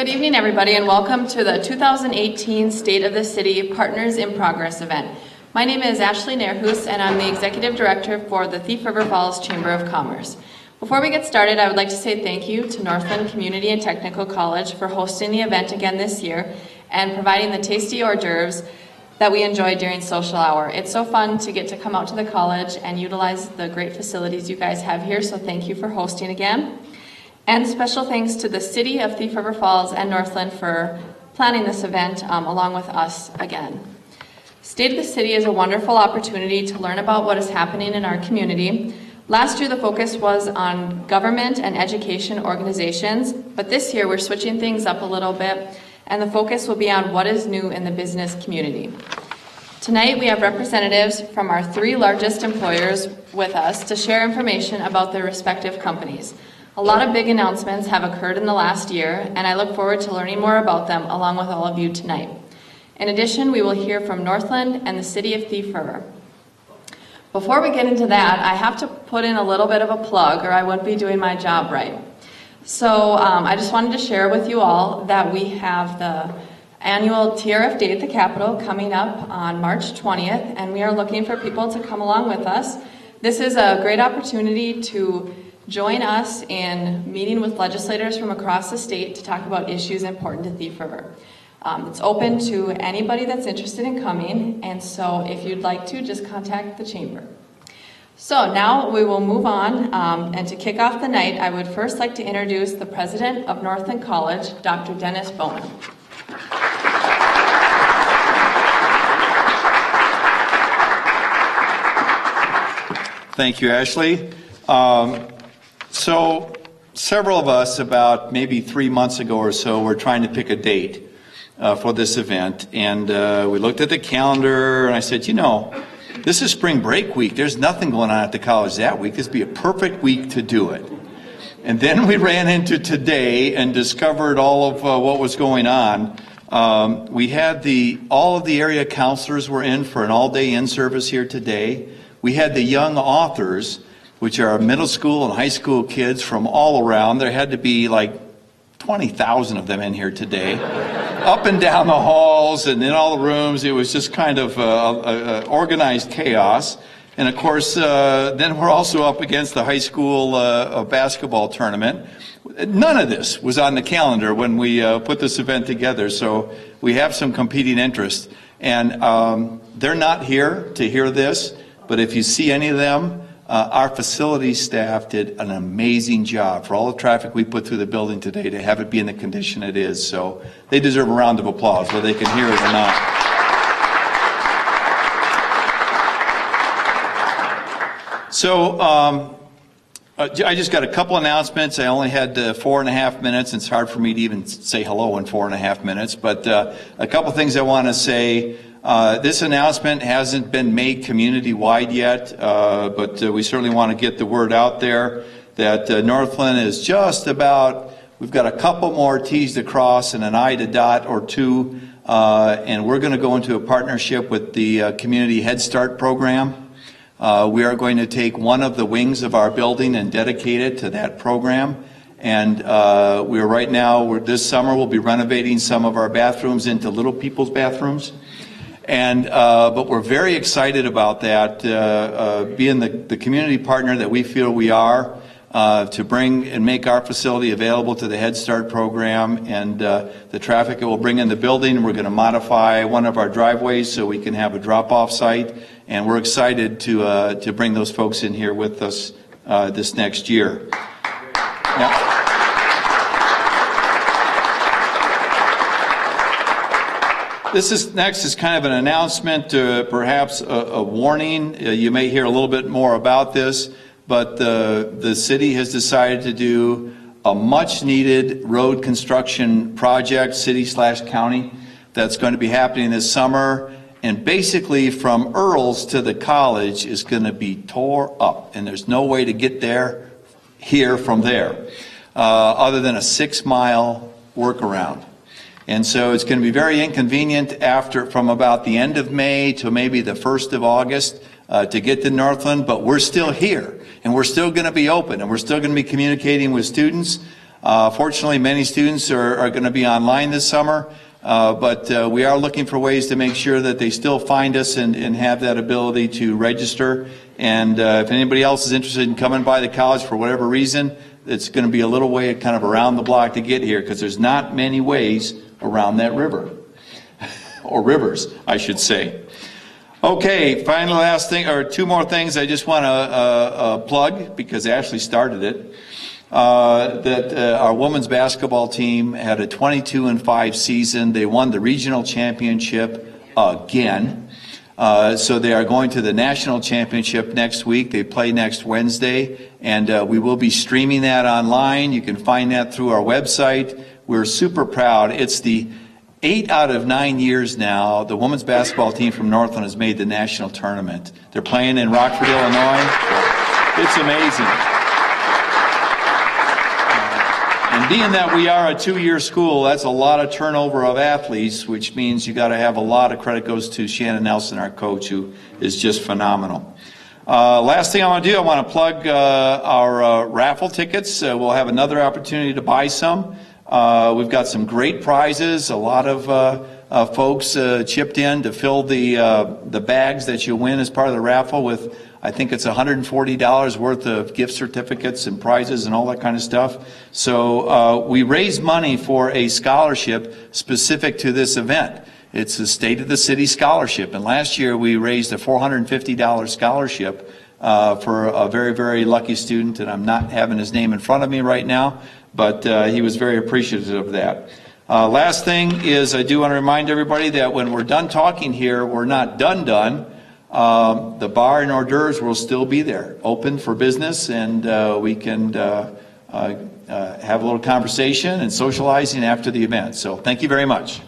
Good evening, everybody, and welcome to the 2018 State of the City Partners in Progress event. My name is Ashley Nairhus, and I'm the Executive Director for the Thief River Falls Chamber of Commerce. Before we get started, I would like to say thank you to Northland Community and Technical College for hosting the event again this year and providing the tasty hors d'oeuvres that we enjoy during social hour. It's so fun to get to come out to the college and utilize the great facilities you guys have here, so thank you for hosting again. And special thanks to the City of Thief River Falls and Northland for planning this event along with us again. State of the City is a wonderful opportunity to learn about what is happening in our community. Last year the focus was on government and education organizations, but this year we're switching things up a little bit, and the focus will be on what is new in the business community. Tonight we have representatives from our 3 largest employers with us to share information about their respective companies. A lot of big announcements have occurred in the last year, and I look forward to learning more about them along with all of you tonight. In addition, we will hear from Northland and the City of Thief River. Before we get into that, I have to put in a little bit of a plug or I wouldn't be doing my job right. So I just wanted to share with you all that we have the annual TRF Day at the Capitol coming up on March 20th, and we are looking for people to come along with us. This is a great opportunity to join us in meeting with legislators from across the state to talk about issues important to Thief River. It's open to anybody that's interested in coming, and so if you'd like to, just contact the chamber. So now we will move on, and to kick off the night, I would first like to introduce the president of Northland College, Dr. Dennis Bonin. Thank you, Ashley. So several of us, about maybe 3 months ago or so, were trying to pick a date for this event, and we looked at the calendar, and I said, you know, this is spring break week. There's nothing going on at the college that week. This would be a perfect week to do it. And then we ran into today and discovered all of what was going on. We had all of the area counselors were in for an all-day in-service here today. We had the young authors, which are middle school and high school kids from all around. There had to be like 20,000 of them in here today, up and down the halls and in all the rooms. It was just kind of organized chaos. And of course, then we're also up against the high school basketball tournament. None of this was on the calendar when we put this event together, so we have some competing interests. And they're not here to hear this, but if you see any of them, our facility staff did an amazing job for all the traffic we put through the building today to have it be in the condition it is. So they deserve a round of applause, whether they can hear it or not. So I just got a couple announcements. I only had 4.5 minutes. It's hard for me to even say hello in 4.5 minutes. But a couple things I want to say. This announcement hasn't been made community-wide yet, but we certainly want to get the word out there that Northland is just about, we've got a couple more T's to cross and an I to dot or two, and we're going to go into a partnership with the Community Head Start program. We are going to take one of the wings of our building and dedicate it to that program. And we're right now, this summer, we'll be renovating some of our bathrooms into little people's bathrooms. And but we're very excited about that, being the community partner that we feel we are, to bring and make our facility available to the Head Start program and the traffic it will bring in the building. We're going to modify one of our driveways so we can have a drop-off site, and we're excited to bring those folks in here with us this next year. Yeah. Next is kind of an announcement, perhaps a warning. You may hear a little bit more about this, but the city has decided to do a much-needed road construction project, city/county, that's going to be happening this summer. And basically from Earls to the college is going to be tore up, and there's no way to get here from there, other than a 6-mile workaround. And so it's going to be very inconvenient from about the end of May to maybe the 1st of August to get to Northland, but we're still here, and we're still going to be open, and we're still going to be communicating with students. Fortunately, many students are going to be online this summer, but we are looking for ways to make sure that they still find us and have that ability to register. And if anybody else is interested in coming by the college for whatever reason, it's going to be a little way kind of around the block to get here, because there's not many ways around that river, or rivers, I should say. Okay, final last thing, or two more things I just want to plug, because Ashley started it. Our women's basketball team had a 22-5 season. They won the regional championship again. So they are going to the national championship next week. They play next Wednesday, and we will be streaming that online. You can find that through our website. We're super proud. It's the 8 out of 9 years now, the women's basketball team from Northland has made the national tournament. They're playing in Rockford, Illinois. It's amazing. And being that we are a 2-year school, that's a lot of turnover of athletes, which means you got to have a lot of credit goes to Shannon Nelson, our coach, who is just phenomenal. Last thing I want to do, I want to plug our raffle tickets. We'll have another opportunity to buy some. We've got some great prizes. A lot of folks chipped in to fill the bags that you win as part of the raffle with, I think it's $140 worth of gift certificates and prizes and all that kind of stuff. So we raised money for a scholarship specific to this event. It's the State of the City Scholarship. And last year we raised a $450 scholarship for a very, very lucky student, and I'm not having his name in front of me right now, but he was very appreciative of that. Last thing is, I do want to remind everybody that when we're done talking here, we're not done. The bar and hors d'oeuvres will still be there, open for business, and we can have a little conversation and socializing after the event. So thank you very much.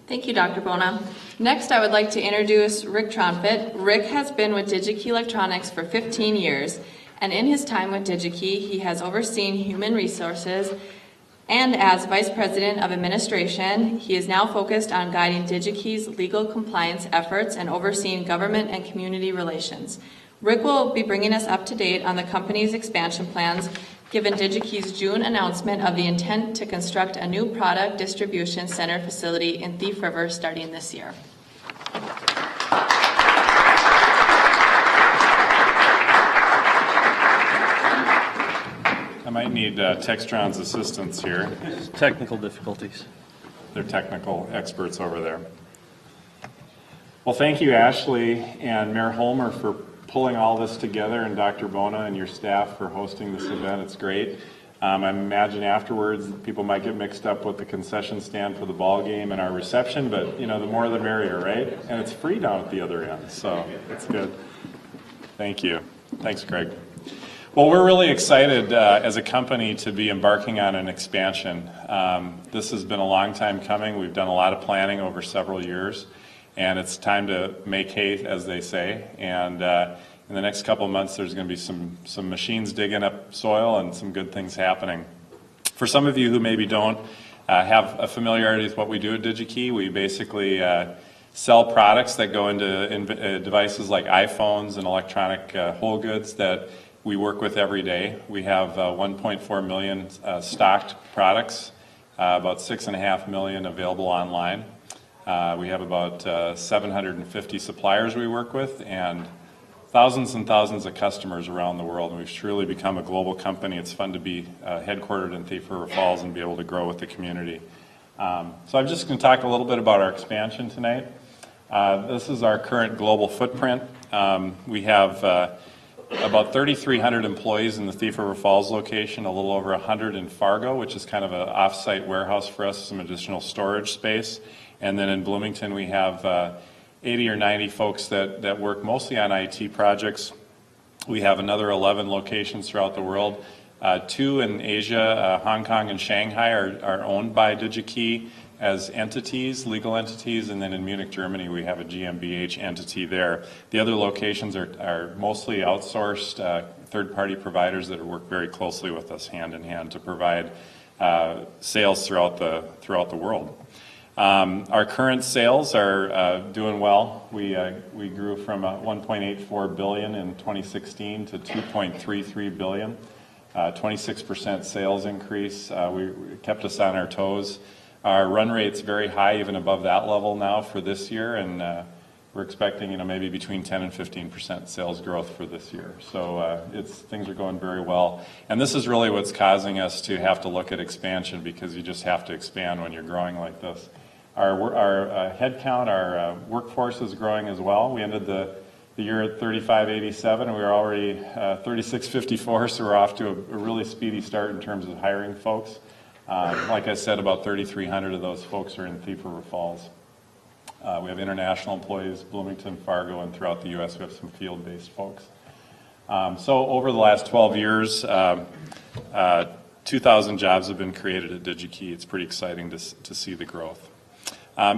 Thank you, Dr. Bona. Next, I would like to introduce Rick Trumpet. Rick has been with Digi-Key Electronics for 15 years, and in his time with Digi-Key, he has overseen human resources, and as Vice President of Administration, he is now focused on guiding Digi-Key's legal compliance efforts and overseeing government and community relations. Rick will be bringing us up to date on the company's expansion plans, given Digi-Key's June announcement of the intent to construct a new product distribution center facility in Thief River starting this year. I might need Textron's assistance here. Technical difficulties. They're technical experts over there. Well, thank you, Ashley and Mayor Hilmer, for pulling all this together, and Dr. Bona and your staff for hosting this event. It's great. I imagine afterwards people might get mixed up with the concession stand for the ball game and our reception, but you know, the more the merrier, right? And it's free down at the other end, so it's good. Thank you. Thanks, Craig. Well, we're really excited as a company to be embarking on an expansion. This has been a long time coming. We've done a lot of planning over several years, and it's time to make hay, as they say. And in the next couple of months, there's going to be some machines digging up soil and some good things happening. For some of you who maybe don't have a familiarity with what we do at Digi-Key, we basically sell products that go into devices like iPhones and electronic whole goods that we work with every day. We have 1.4 million stocked products, about 6.5 million available online. We have about 750 suppliers we work with, and thousands and thousands of customers around the world. And we've truly become a global company. It's fun to be headquartered in Thief River Falls and be able to grow with the community. So I'm just going to talk a little bit about our expansion tonight. This is our current global footprint. We have about 3,300 employees in the Thief River Falls location, a little over 100 in Fargo, which is kind of an off-site warehouse for us, some additional storage space. And then in Bloomington, we have 80 or 90 folks that work mostly on IT projects. We have another 11 locations throughout the world. 2 in Asia, Hong Kong and Shanghai are owned by Digi-Key as entities, legal entities, and then in Munich, Germany, we have a GmbH entity there. The other locations are mostly outsourced third-party providers that work very closely with us hand in hand to provide sales throughout the world. Our current sales are doing well. We grew from 1.84 billion in 2016 to 2.33 billion, 26% sales increase. We kept us on our toes. Our run rate's very high, even above that level now for this year, and we're expecting, maybe between 10 and 15% sales growth for this year. So things are going very well. And this is really what's causing us to have to look at expansion, because you just have to expand when you're growing like this. Our head count, our workforce is growing as well. We ended the year at 3587, and we were already 3654, so we're off to a really speedy start in terms of hiring folks. Like I said, about 3,300 of those folks are in Thief River Falls. We have international employees, Bloomington, Fargo, and throughout the U.S. we have some field-based folks. So over the last 12 years, 2,000 jobs have been created at Digi-Key. It's pretty exciting to see the growth.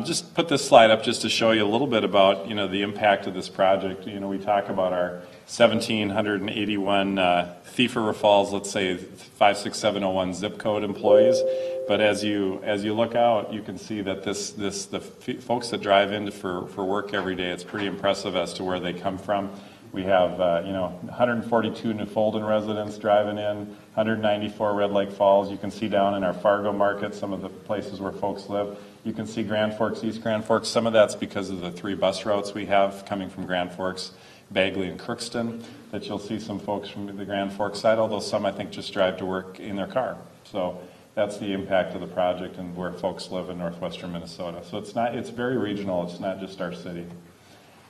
Just put this slide up just to show you a little bit about, the impact of this project. We talk about our 1,781 Thief River Falls, let's say 56701 zip code employees. But as you look out, you can see that the folks that drive in for work every day, it's pretty impressive as to where they come from. We have 142 New Fulton residents driving in, 194 Red Lake Falls. You can see down in our Fargo market some of the places where folks live. You can see Grand Forks, East Grand Forks. Some of that's because of the 3 bus routes we have coming from Grand Forks, Bagley, and Crookston, that you'll see some folks from the Grand Forks side, although some I think just drive to work in their car. So that's the impact of the project and where folks live in northwestern Minnesota. So it's very regional. It's not just our city.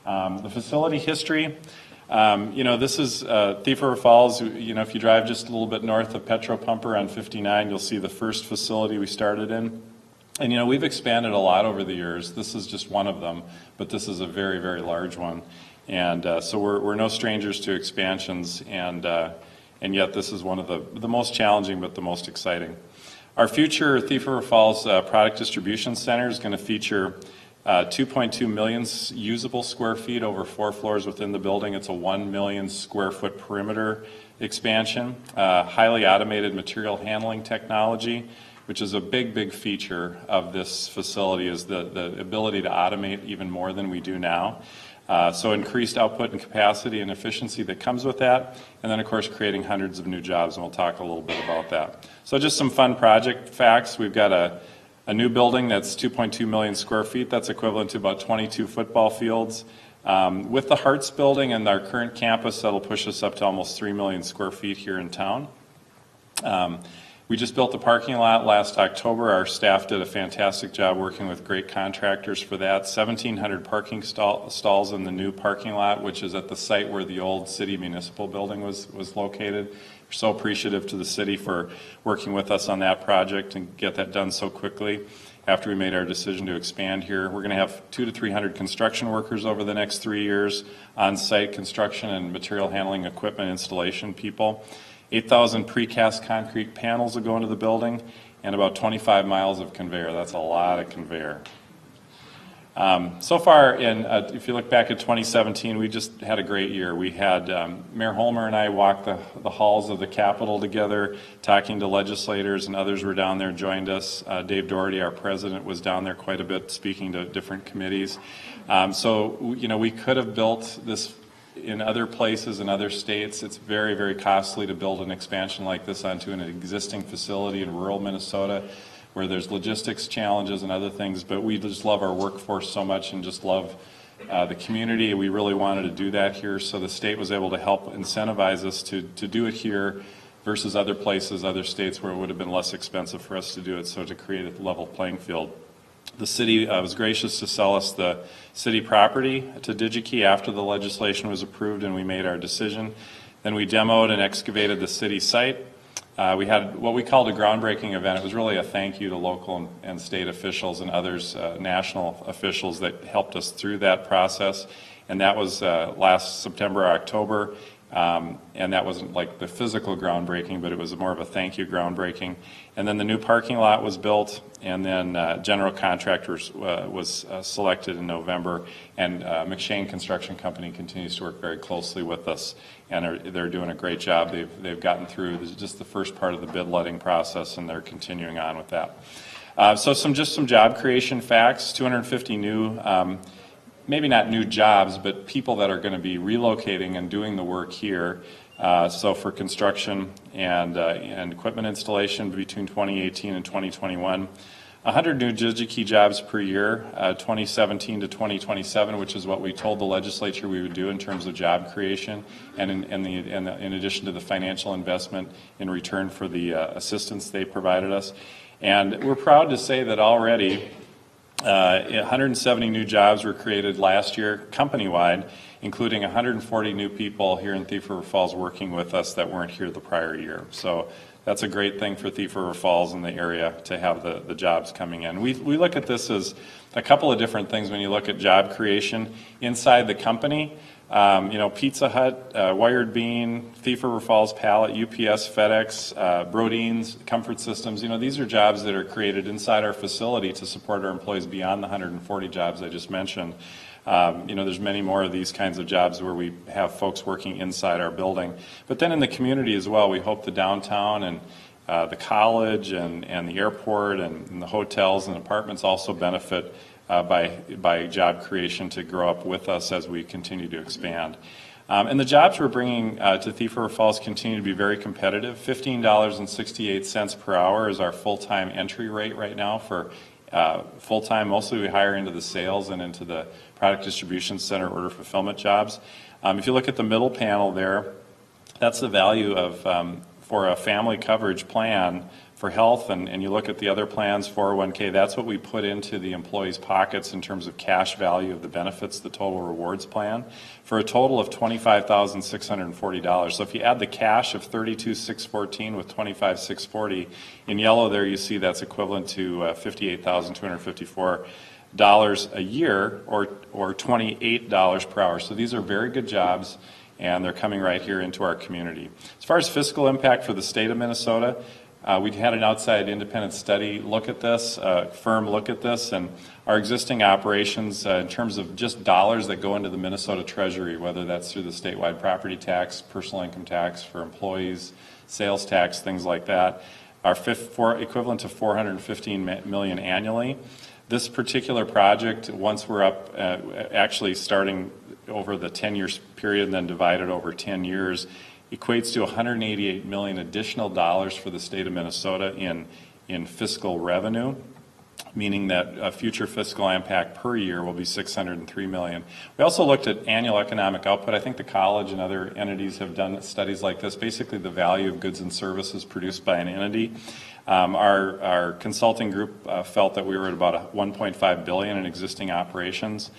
The facility history, this is Thief River Falls. If you drive just a little bit north of Petro Pumper on 59, you'll see the first facility we started in. And we've expanded a lot over the years. This is just one of them, but this is a very, very large one. And so we're no strangers to expansions, and yet this is one of the most challenging but the most exciting. Our future Thief River Falls product distribution center is going to feature 2.2 million usable square feet over 4 floors within the building. It's a 1 million square foot perimeter expansion. Highly automated material handling technology, which is a big feature of this facility, is the ability to automate even more than we do now. So increased output and capacity and efficiency that comes with that. And then, of course, creating hundreds of new jobs, and we'll talk a little bit about that. So just some fun project facts. We've got a new building that's 2.2 million square feet. That's equivalent to about 22 football fields. With the Harts building and our current campus, that'll push us up to almost 3 million square feet here in town. We just built the parking lot last October. Our staff did a fantastic job working with great contractors for that. 1,700 parking stalls in the new parking lot, which is at the site where the old city municipal building was located. We're so appreciative to the city for working with us on that project and get that done so quickly after we made our decision to expand here. We're going to have 200 to 300 construction workers over the next 3 years, on-site construction and material handling equipment installation people. 8,000 precast concrete panels will go into the building, and about 25 miles of conveyor. That's a lot of conveyor. So far, if you look back at 2017, we just had a great year. We had Mayor Hilmer and I walked the halls of the Capitol together, talking to legislators, and others were down there, joined us. Dave Doherty, our president, was down there quite a bit, speaking to different committees. So we could have built this in other places, in other states. It's very, very costly to build an expansion like this onto an existing facility in rural Minnesota, where there's logistics challenges and other things, but we just love our workforce so much and just love the community. We really wanted to do that here, so the state was able to help incentivize us to do it here versus other places, other states where it would have been less expensive for us to do it, so to create a level playing field. The city was gracious to sell us the city property to Digi-Key after the legislation was approved and we made our decision. Then we demoed and excavated the city site. We had what we called a groundbreaking event. It was really a thank you to local and state officials and others, national officials that helped us through that process. And that was last September, October. And that wasn't like the physical groundbreaking, but it was more of a thank you groundbreaking. And then the new parking lot was built, and then general contractors was selected in November. And McShane Construction Company continues to work very closely with us, and they're doing a great job. They've gotten through just the first part of the bid letting process, and they're continuing on with that. So just some job creation facts, 250 new, maybe not new jobs, but people that are going to be relocating and doing the work here. So for construction and equipment installation between 2018 and 2021. 100 new Digi-Key jobs per year, 2017 to 2027, which is what we told the legislature we would do in terms of job creation, and in addition to the financial investment in return for the assistance they provided us. And we're proud to say that already 170 new jobs were created last year company-wide, including 140 new people here in Thief River Falls working with us that weren't here the prior year. So that's a great thing for Thief River Falls and the area to have the jobs coming in. We look at this as a couple of different things when you look at job creation inside the company. Pizza Hut, Wired Bean, Thief River Falls Pallet, UPS, FedEx, Brodeen's, Comfort Systems. These are jobs that are created inside our facility to support our employees beyond the 140 jobs I just mentioned. There's many more of these kinds of jobs where we have folks working inside our building. But then in the community as well, we hope the downtown and the college and the airport and the hotels and apartments also benefit by job creation to grow up with us as we continue to expand. And the jobs we're bringing to Thief River Falls continue to be very competitive. $15.68 per hour is our full-time entry rate right now for full-time. Mostly we hire into the sales and into the product distribution center order fulfillment jobs. If you look at the middle panel there, that's the value of for a family coverage plan for health, and you look at the other plans, 401k, that's what we put into the employees' pockets in terms of cash value of the benefits, the total rewards plan, for a total of $25,640. So if you add the cash of $32,614 with $25,640, in yellow there you see that's equivalent to $58,254 a year, or $28 per hour. So these are very good jobs, and they're coming right here into our community. As far as fiscal impact for the state of Minnesota, we had an outside independent study look at this, firm look at this, and our existing operations in terms of just dollars that go into the Minnesota Treasury, whether that's through the statewide property tax, personal income tax for employees, sales tax, things like that, are equivalent to $415 million annually. This particular project, once we're up, actually starting over the 10-year period and then divided over 10 years, equates to $188 million additional dollars for the state of Minnesota in fiscal revenue, meaning that future fiscal impact per year will be $603 million. We also looked at annual economic output. I think the college and other entities have done studies like this, basically the value of goods and services produced by an entity. Our consulting group felt that we were at about $1.5 billion in existing operations.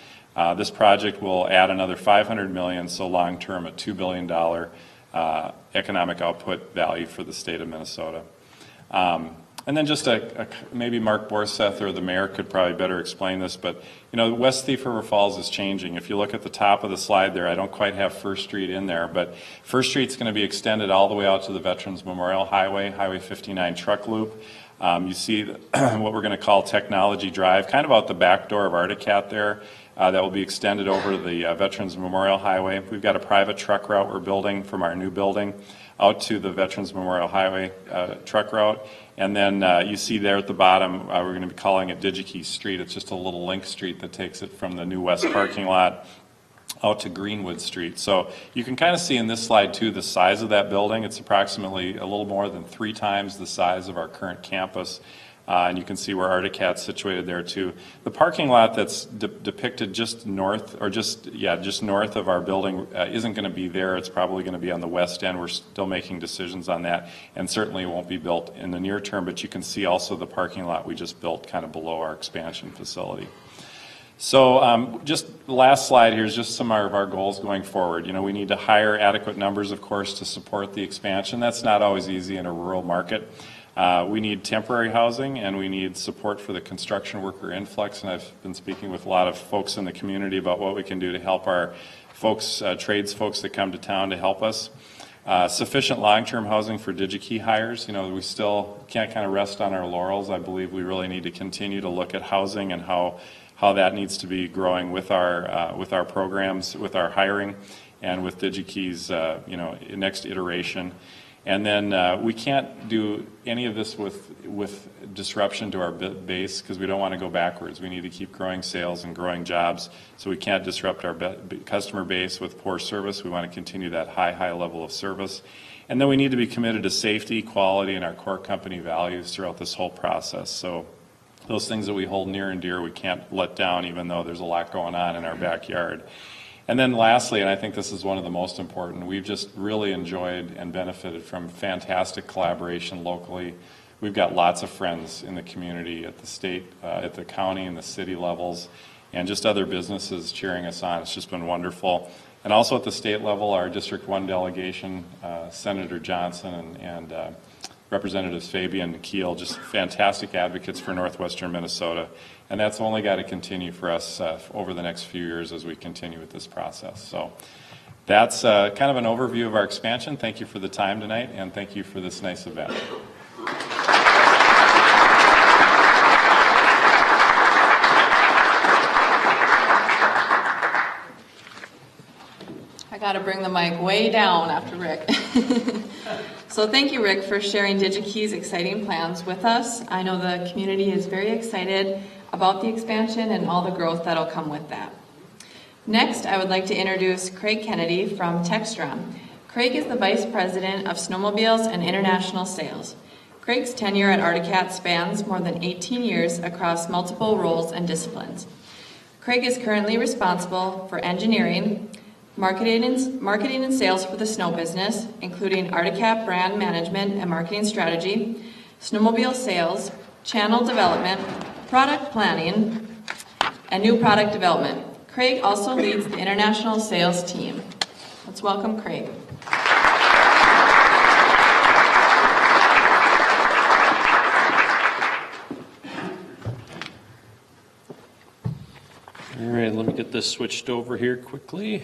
This project will add another $500 million, so long-term a $2 billion economic output value for the state of Minnesota. And then just maybe Mark Borseth or the mayor could probably better explain this, but West Thief River Falls is changing. If you look at the top of the slide there, I don't quite have First Street in there, but First Street's going to be extended all the way out to the Veterans Memorial Highway, Highway 59 truck loop. You see what we're going to call Technology Drive, kind of out the back door of Articat there. That will be extended over to the Veterans Memorial Highway. We've got a private truck route we're building from our new building out to the Veterans Memorial Highway truck route. And then you see there at the bottom, we're going to be calling it Digi-Key Street. It's just a little link street that takes it from the new west parking lot out to Greenwood Street. So you can kind of see in this slide too the size of that building. It's approximately a little more than 3 times the size of our current campus. And you can see where Articat's situated there too. The parking lot that's depicted just north, or just north of our building isn't going to be there. It's probably going to be on the west end. We're still making decisions on that, and certainly won't be built in the near term, but you can see also the parking lot we just built kind of below our expansion facility. So just the last slide here is just some of our goals going forward. We need to hire adequate numbers, of course, to support the expansion. That's not always easy in a rural market. We need temporary housing, and we need support for the construction worker influx, and I've been speaking with a lot of folks in the community about what we can do to help our folks, trades folks that come to town to help us. Sufficient long-term housing for Digi-Key hires. We still can't kind of rest on our laurels. I believe we really need to continue to look at housing and how that needs to be growing with our programs, with our hiring, and with Digi-Key's next iteration. And then we can't do any of this with disruption to our base because we don't want to go backwards. We need to keep growing sales and growing jobs, so we can't disrupt our customer base with poor service. We want to continue that high level of service. And then we need to be committed to safety, quality, and our core company values throughout this whole process. So those things that we hold near and dear, we can't let down even though there's a lot going on in our backyard. And then lastly, and I think this is one of the most important, we've just really enjoyed and benefited from fantastic collaboration locally. We've got lots of friends in the community at the state, at the county and the city levels, and just other businesses cheering us on. It's just been wonderful. And also at the state level, our District 1 delegation, Senator Johnson and Representatives Fabian and Keel, just fantastic advocates for northwestern Minnesota. And that's only got to continue for us over the next few years as we continue with this process. So that's kind of an overview of our expansion. Thank you for the time tonight, and thank you for this nice event. I got to bring the mic way down after Rick. So thank you, Rick, for sharing Digi-Key's exciting plans with us. I know the community is very excited about the expansion and all the growth that'll come with that. Next, I would like to introduce Craig Kennedy from Textron. Craig is the Vice President of Snowmobiles and International Sales. Craig's tenure at Articat spans more than 18 years across multiple roles and disciplines. Craig is currently responsible for engineering, marketing and sales for the snow business, including Articat brand management and marketing strategy, snowmobile sales, channel development, product planning, and new product development. Craig also leads the international sales team. Let's welcome Craig. All right, let me get this switched over here quickly.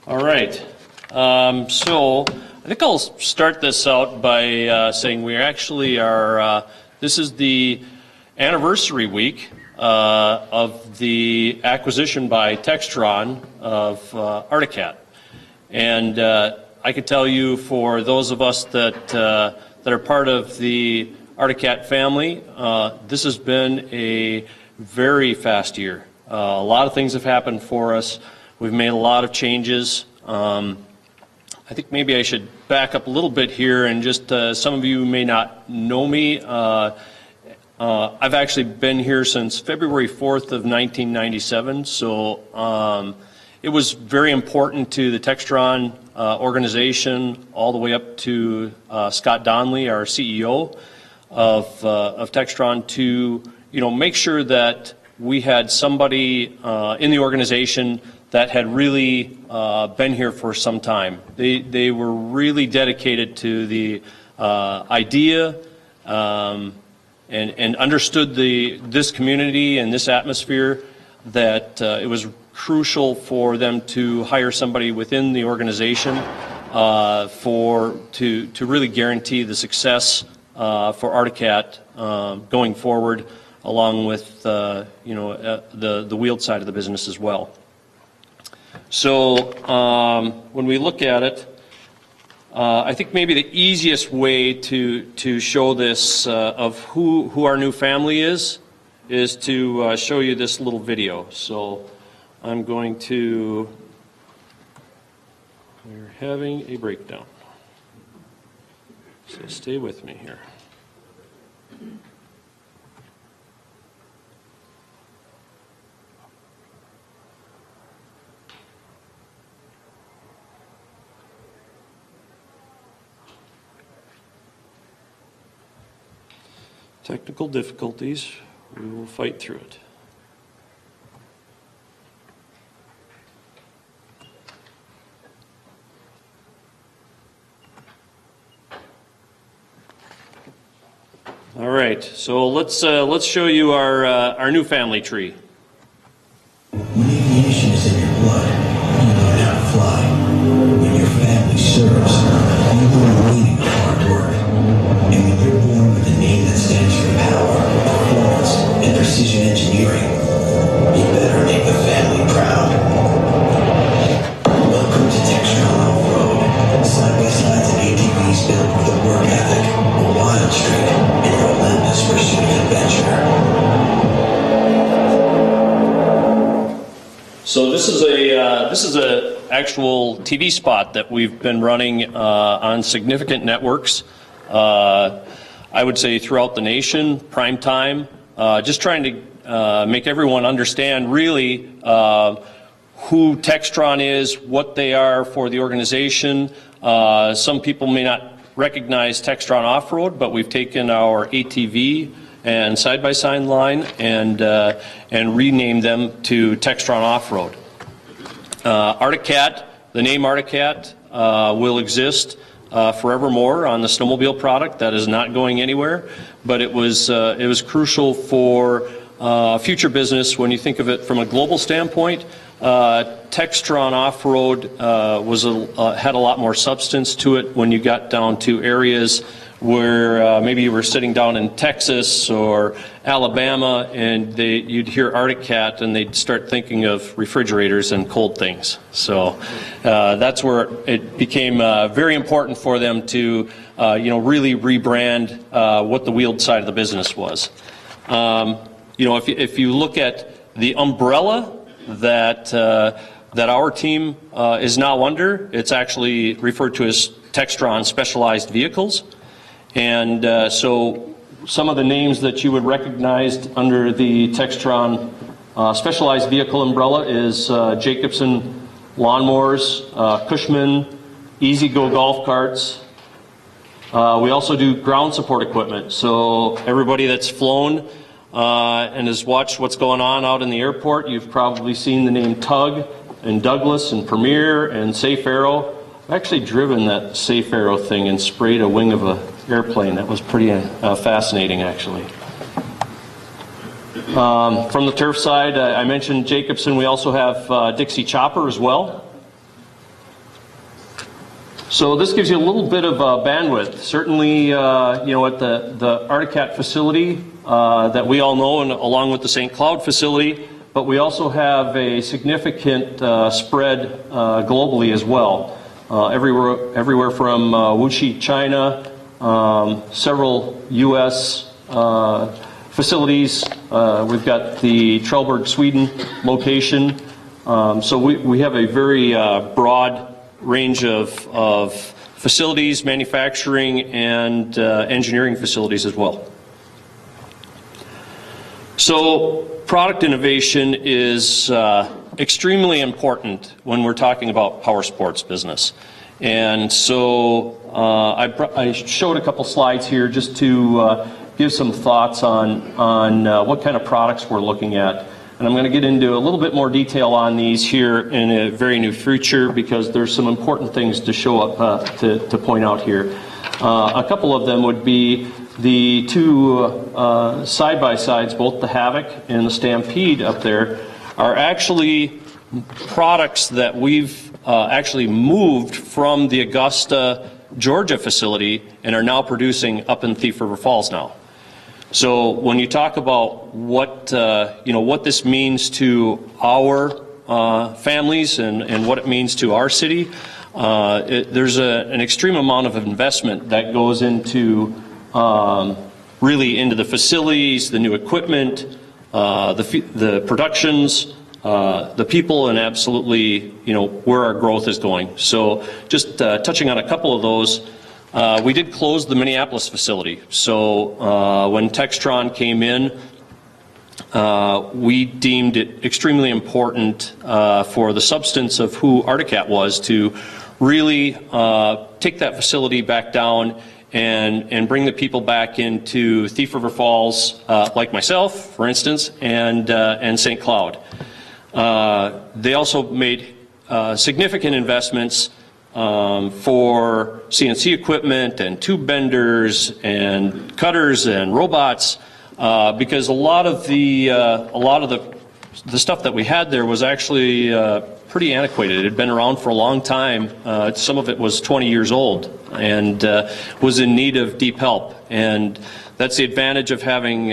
All right, so I think I'll start this out by saying we actually are, this is the anniversary week of the acquisition by Textron of Articat. And I could tell you for those of us that are part of the Articat family, this has been a very fast year. A lot of things have happened for us. We've made a lot of changes. I think maybe I should back up a little bit here and just, some of you may not know me. I've actually been here since February 4th of 1997, so it was very important to the Textron organization all the way up to Scott Donnelly, our CEO of Textron, to make sure that we had somebody in the organization that had really been here for some time. They were really dedicated to the idea and understood this community and this atmosphere, that it was crucial for them to hire somebody within the organization to really guarantee the success for Articat going forward, along with the wheeled side of the business as well. So when we look at it, I think maybe the easiest way to show this of who our new family is to show you this little video. So I'm going to, we're having a breakdown. So stay with me here. Technical difficulties, we will fight through it. All right, so let's show you our new family tree. When aviation is in your blood, you learn how to fly. When your family serves, you learn waiting hard. So this is a actual TV spot that we've been running on significant networks. I would say throughout the nation, prime time, just trying to make everyone understand really who Textron is, what they are for the organization. Some people may not recognize Textron Off-Road, but we've taken our ATV and side-by-side line and renamed them to Textron Off-Road. Arctic Cat, the name Arctic Cat will exist forevermore on the snowmobile product. That is not going anywhere, but it was crucial for future business when you think of it from a global standpoint. Textron Off-Road had a lot more substance to it when you got down to areas where maybe you were sitting down in Texas or Alabama and you'd hear Arctic Cat and they'd start thinking of refrigerators and cold things. So that's where it became very important for them to really rebrand what the wheeled side of the business was. If you look at the umbrella that our team is now under, it's actually referred to as Textron Specialized Vehicles. And so some of the names that you would recognize under the Textron Specialized Vehicle umbrella is Jacobson Lawnmowers, Cushman, Easy Go Golf Carts. We also do ground support equipment. So everybody that's flown and has watched what's going on out in the airport, you've probably seen the name Tug and Douglas and Premier and Safe Aero. I've actually driven that Safe Aero thing and sprayed a wing of an airplane. That was pretty fascinating, actually. From the turf side, I mentioned Jacobson. We also have Dixie Chopper as well. So this gives you a little bit of bandwidth. Certainly, at the Arctic Cat facility that we all know, and along with the St. Cloud facility, but we also have a significant spread globally as well. Everywhere from Wuxi, China, several U.S. facilities. We've got the Trelleborg, Sweden location. So we have a very broad range of facilities, manufacturing, and engineering facilities as well. So product innovation is extremely important when we're talking about power sports business. And so I showed a couple slides here just to give some thoughts on what kind of products we're looking at. And I'm going to get into a little bit more detail on these here in a very near future because there's some important things to show up to point out here. A couple of them would be the two side-by-sides, both the Havoc and the Stampede up there, are actually products that we've actually moved from the Augusta, Georgia facility and are now producing up in Thief River Falls now. So when you talk about what this means to our families and what it means to our city, there's an extreme amount of investment that goes into really into the facilities, the new equipment, the productions, the people, and absolutely where our growth is going. So just touching on a couple of those. We did close the Minneapolis facility. So when Textron came in, we deemed it extremely important for the substance of who Arctic Cat was to really take that facility back down and bring the people back into Thief River Falls, like myself, for instance, and St. Cloud. They also made significant investments for CNC equipment and tube benders and cutters and robots, because a lot of the stuff that we had there was actually pretty antiquated. It had been around for a long time. Some of it was 20 years old and was in need of deep help. And that's the advantage of having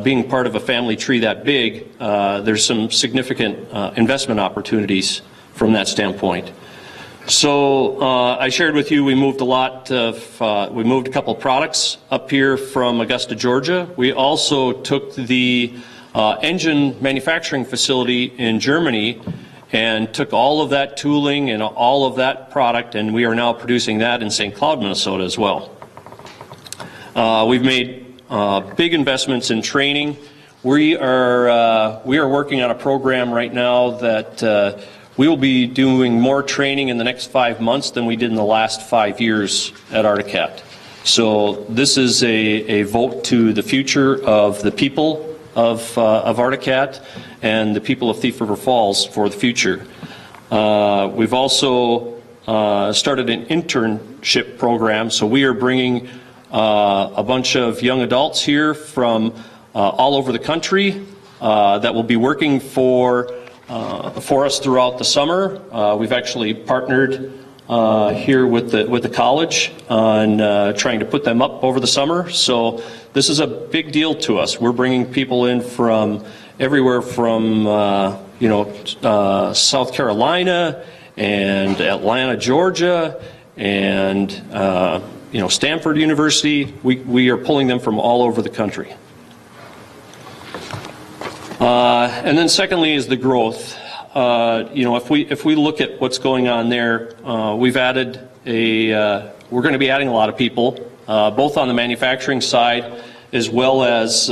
being part of a family tree that big. There's some significant investment opportunities from that standpoint. So I shared with you we moved we moved a couple of products up here from Augusta, Georgia. We also took the engine manufacturing facility in Germany and took all of that tooling and all of that product, and we are now producing that in St. Cloud, Minnesota as well. We've made big investments in training. We are working on a program right now that we will be doing more training in the next 5 months than we did in the last 5 years at Arcticat. So this is a vote to the future of the people of Arcticat and the people of Thief River Falls for the future. We've also started an internship program, so we are bringing a bunch of young adults here from all over the country that will be working for us throughout the summer. We've actually partnered here with the college on trying to put them up over the summer. So this is a big deal to us. We're bringing people in from everywhere from South Carolina and Atlanta, Georgia, and Sanford University. We are pulling them from all over the country. And then secondly is the growth. If we look at what's going on there, we've added we're going to be adding a lot of people, both on the manufacturing side as well as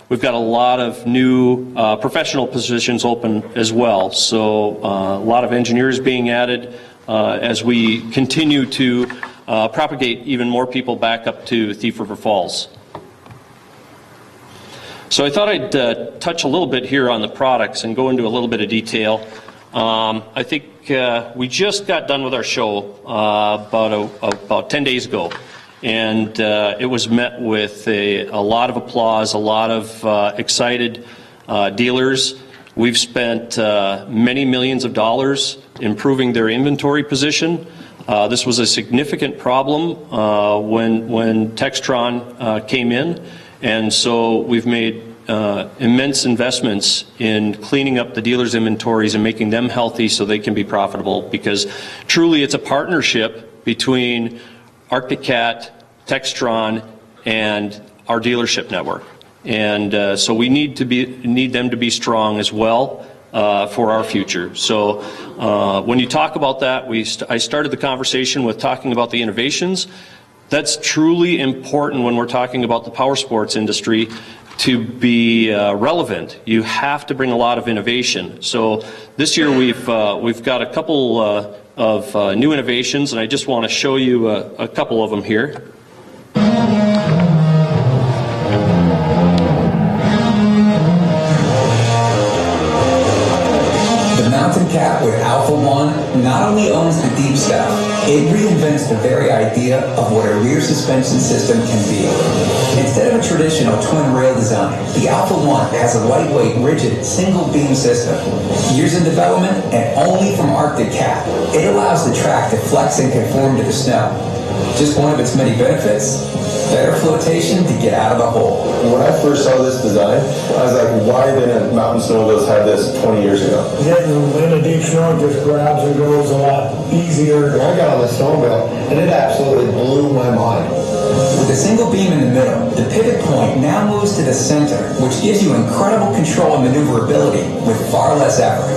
we've got a lot of new professional positions open as well. So a lot of engineers being added as we continue to propagate even more people back up to Thief River Falls. So I thought I'd touch a little bit here on the products and go into a little bit of detail. I think we just got done with our show about 10 days ago, and it was met with a lot of applause, a lot of excited dealers. We've spent many millions of dollars improving their inventory position. This was a significant problem when Textron came in. And so we've made immense investments in cleaning up the dealers' inventories and making them healthy so they can be profitable, because truly it's a partnership between Arcticat, Textron, and our dealership network. And so we need them to be strong as well for our future. So when you talk about that, I started the conversation with talking about the innovations. That's truly important when we're talking about the power sports industry to be relevant. You have to bring a lot of innovation. So this year we've got a couple of new innovations, and I just want to show you a couple of them here. The Mountain Cat with Alpha One not only owns the deep stuff, it reinvents the very idea of what a rear suspension system can be. Instead of a traditional twin rail design, the Alpha One has a lightweight, rigid, single beam system. Years in development and only from Arcticat, it allows the track to flex and conform to the snow. Just one of its many benefits: better flotation to get out of the hole. When I first saw this design, I was like, why didn't mountain snowmobiles have this 20 years ago? Getting in the deep snow just grabs and goes a lot easier. I got on the snowmobile, and it absolutely blew my mind. With a single beam in the middle, the pivot point now moves to the center, which gives you incredible control and maneuverability with far less effort.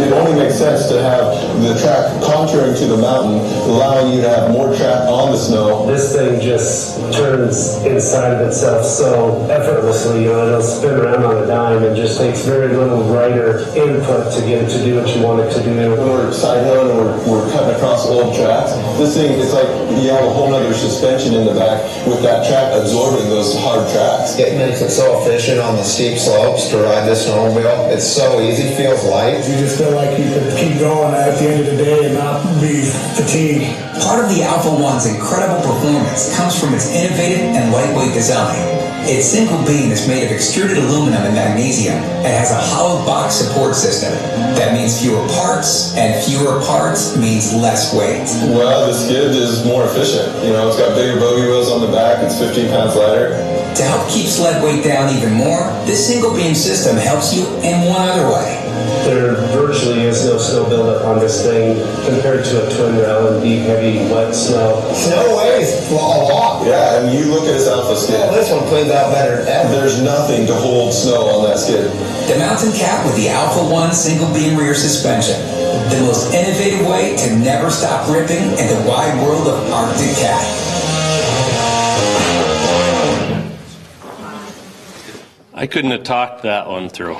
It only makes sense to have the track contouring to the mountain, allowing you to have more track on the snow. This thing just turns inside of itself so effortlessly. It'll spin around on a dime and just takes very little rider input to get it to do what you want it to do. When we're side hilling and we're cutting across old tracks, this thing, it's like you have a whole other suspension in the back with that track absorbing those hard tracks. It makes it so efficient on the steep slopes to ride this snowmobile. It's so easy, feels light. You just feel like you could keep going at the end of the day and not be fatigued. Part of the Alpha One's incredible performance comes from its innovative and lightweight design. Its single beam is made of extruded aluminum and magnesium and has a hollow box support system. That means fewer parts, and fewer parts means less weight. Well, the skid is more efficient. It's got bigger bogey wheels on the back. It's 15 pounds lighter. To help keep sled weight down even more, this single beam system helps you in one other way. There virtually is no snow buildup on this thing compared to a twin rail and deep, heavy, wet snow. Snow weighs a lot. Yeah, and you look at his Alpha skid. Well, this one cleans out better than ever. There's nothing to hold snow on that skid. The mountain cap with the Alpha 1 single beam rear suspension. The most innovative way to never stop ripping in the wide world of Arctic cat. I couldn't have talked that one through.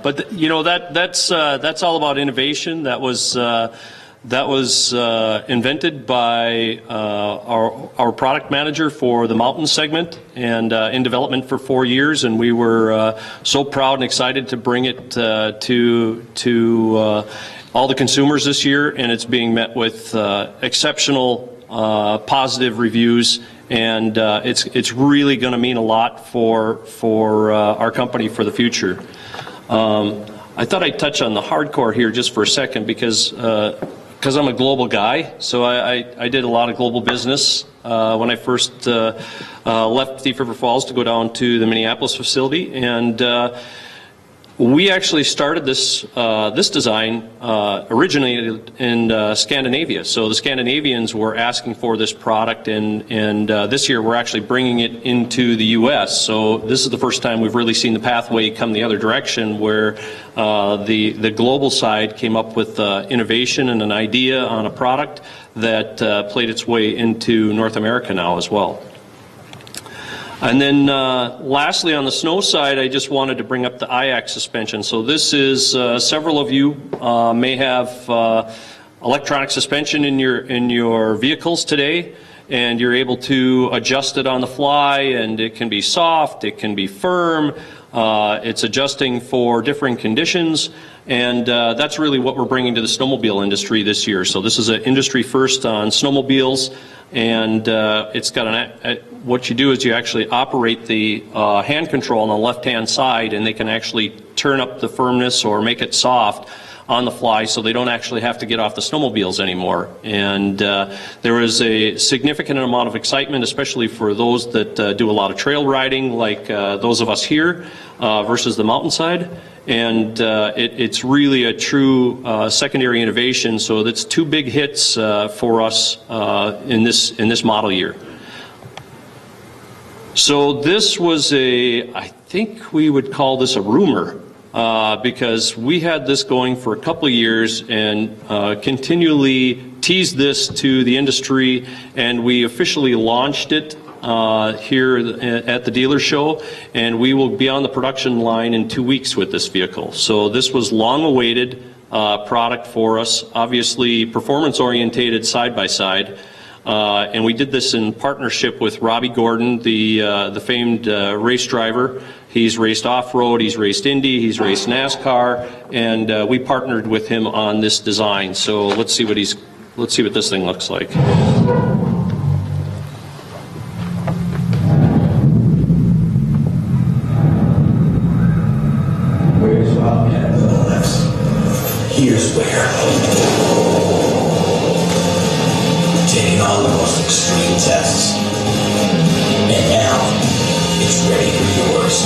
But you know, that's all about innovation. That was invented by our product manager for the mountain segment, and in development for 4 years. And we were so proud and excited to bring it to all the consumers this year. And it's being met with exceptional positive reviews. And it's really going to mean a lot for our company for the future. I thought I'd touch on the hardcore here just for a second because I'm a global guy. So I did a lot of global business when I first left Thief River Falls to go down to the Minneapolis facility, and we actually started this design originally in Scandinavia. So the Scandinavians were asking for this product, and this year we're actually bringing it into the U.S. So this is the first time we've really seen the pathway come the other direction, where the global side came up with innovation and an idea on a product that played its way into North America now as well. And then lastly, on the snow side, I just wanted to bring up the IAC suspension. So this is, several of you may have electronic suspension in your vehicles today, and you're able to adjust it on the fly, and it can be soft, it can be firm, it's adjusting for different conditions, and that's really what we're bringing to the snowmobile industry this year. So this is an industry first on snowmobiles. And it's got what you do is you actually operate the hand control on the left-hand side, and they can actually turn up the firmness or make it soft on the fly, so they don't actually have to get off the snowmobiles anymore. And there is a significant amount of excitement, especially for those that do a lot of trail riding, like those of us here, versus the mountainside. And it's really a true secondary innovation. So that's two big hits for us in this model year. So this was I think we would call this a rumor, because we had this going for a couple of years and continually teased this to the industry, and we officially launched it here at the dealer show, and we will be on the production line in 2 weeks with this vehicle. So this was long-awaited product for us, obviously performance-orientated side-by-side, and we did this in partnership with Robbie Gordon, the famed race driver. He's raced off-road, he's raced Indy, he's raced NASCAR, and we partnered with him on this design. So let's see what this thing looks like. Here's where. Taking on the most extreme tests. And now, it's ready for yours.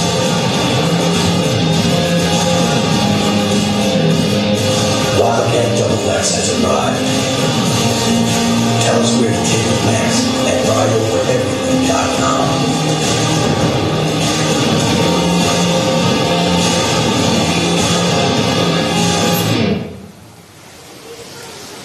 Wildcat Double X has arrived. Tell us where to take it next at rideovereverything.com.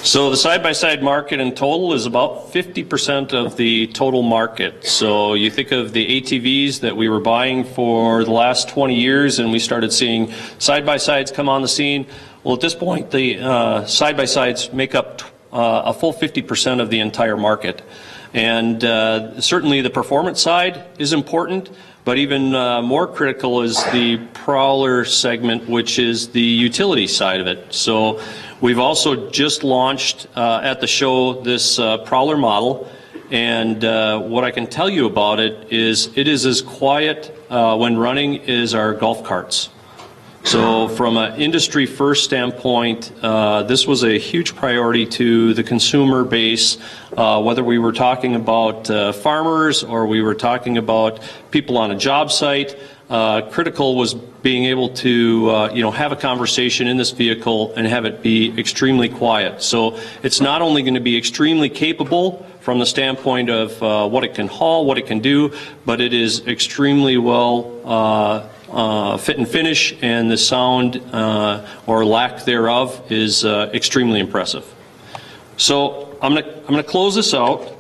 So the side-by-side market in total is about 50% of the total market. So you think of the ATVs that we were buying for the last 20 years, and we started seeing side-by-sides come on the scene. Well, at this point, the side-by-sides make up a full 50% of the entire market. And certainly the performance side is important, but even more critical is the prowler segment, which is the utility side of it. So we've also just launched at the show this prowler model, and what I can tell you about it is as quiet when running as our golf carts. So from an industry first standpoint, this was a huge priority to the consumer base, whether we were talking about farmers or we were talking about people on a job site. Critical was being able to have a conversation in this vehicle and have it be extremely quiet. So it's not only going to be extremely capable from the standpoint of what it can haul, what it can do, but it is extremely well fit and finish, and the sound or lack thereof is extremely impressive. So I'm gonna close this out,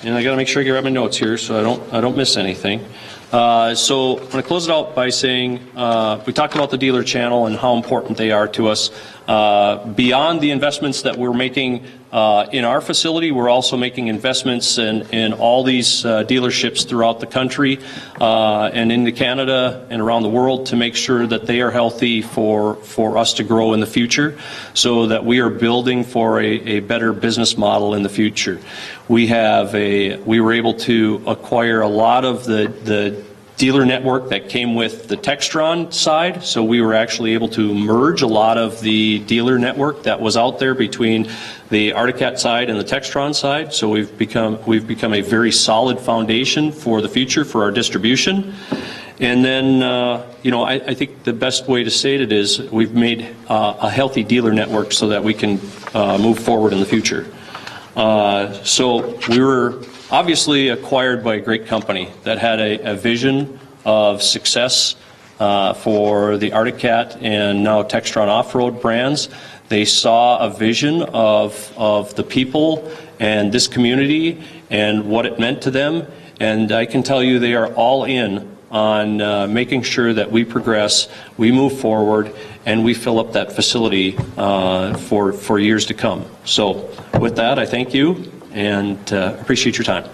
and I got to make sure I grab my notes here so I don't miss anything. So I'm going to close it out by saying we talked about the dealer channel and how important they are to us. Beyond the investments that we're making in our facility, we're also making investments in all these dealerships throughout the country and into Canada and around the world to make sure that they are healthy for us to grow in the future, so that we are building for a better business model in the future. We were able to acquire a lot of the dealer network that came with the Textron side, so we were actually able to merge a lot of the dealer network that was out there between the Articat side and the Textron side. So we've become a very solid foundation for the future for our distribution. And then, I think the best way to state it is we've made a healthy dealer network so that we can move forward in the future. So we were obviously acquired by a great company that had a vision of success for the Articat and now Textron off-road brands. They saw a vision of the people and this community and what it meant to them, and I can tell you they are all in on making sure that we progress, we move forward, and we fill up that facility for years to come. So with that, I thank you and appreciate your time.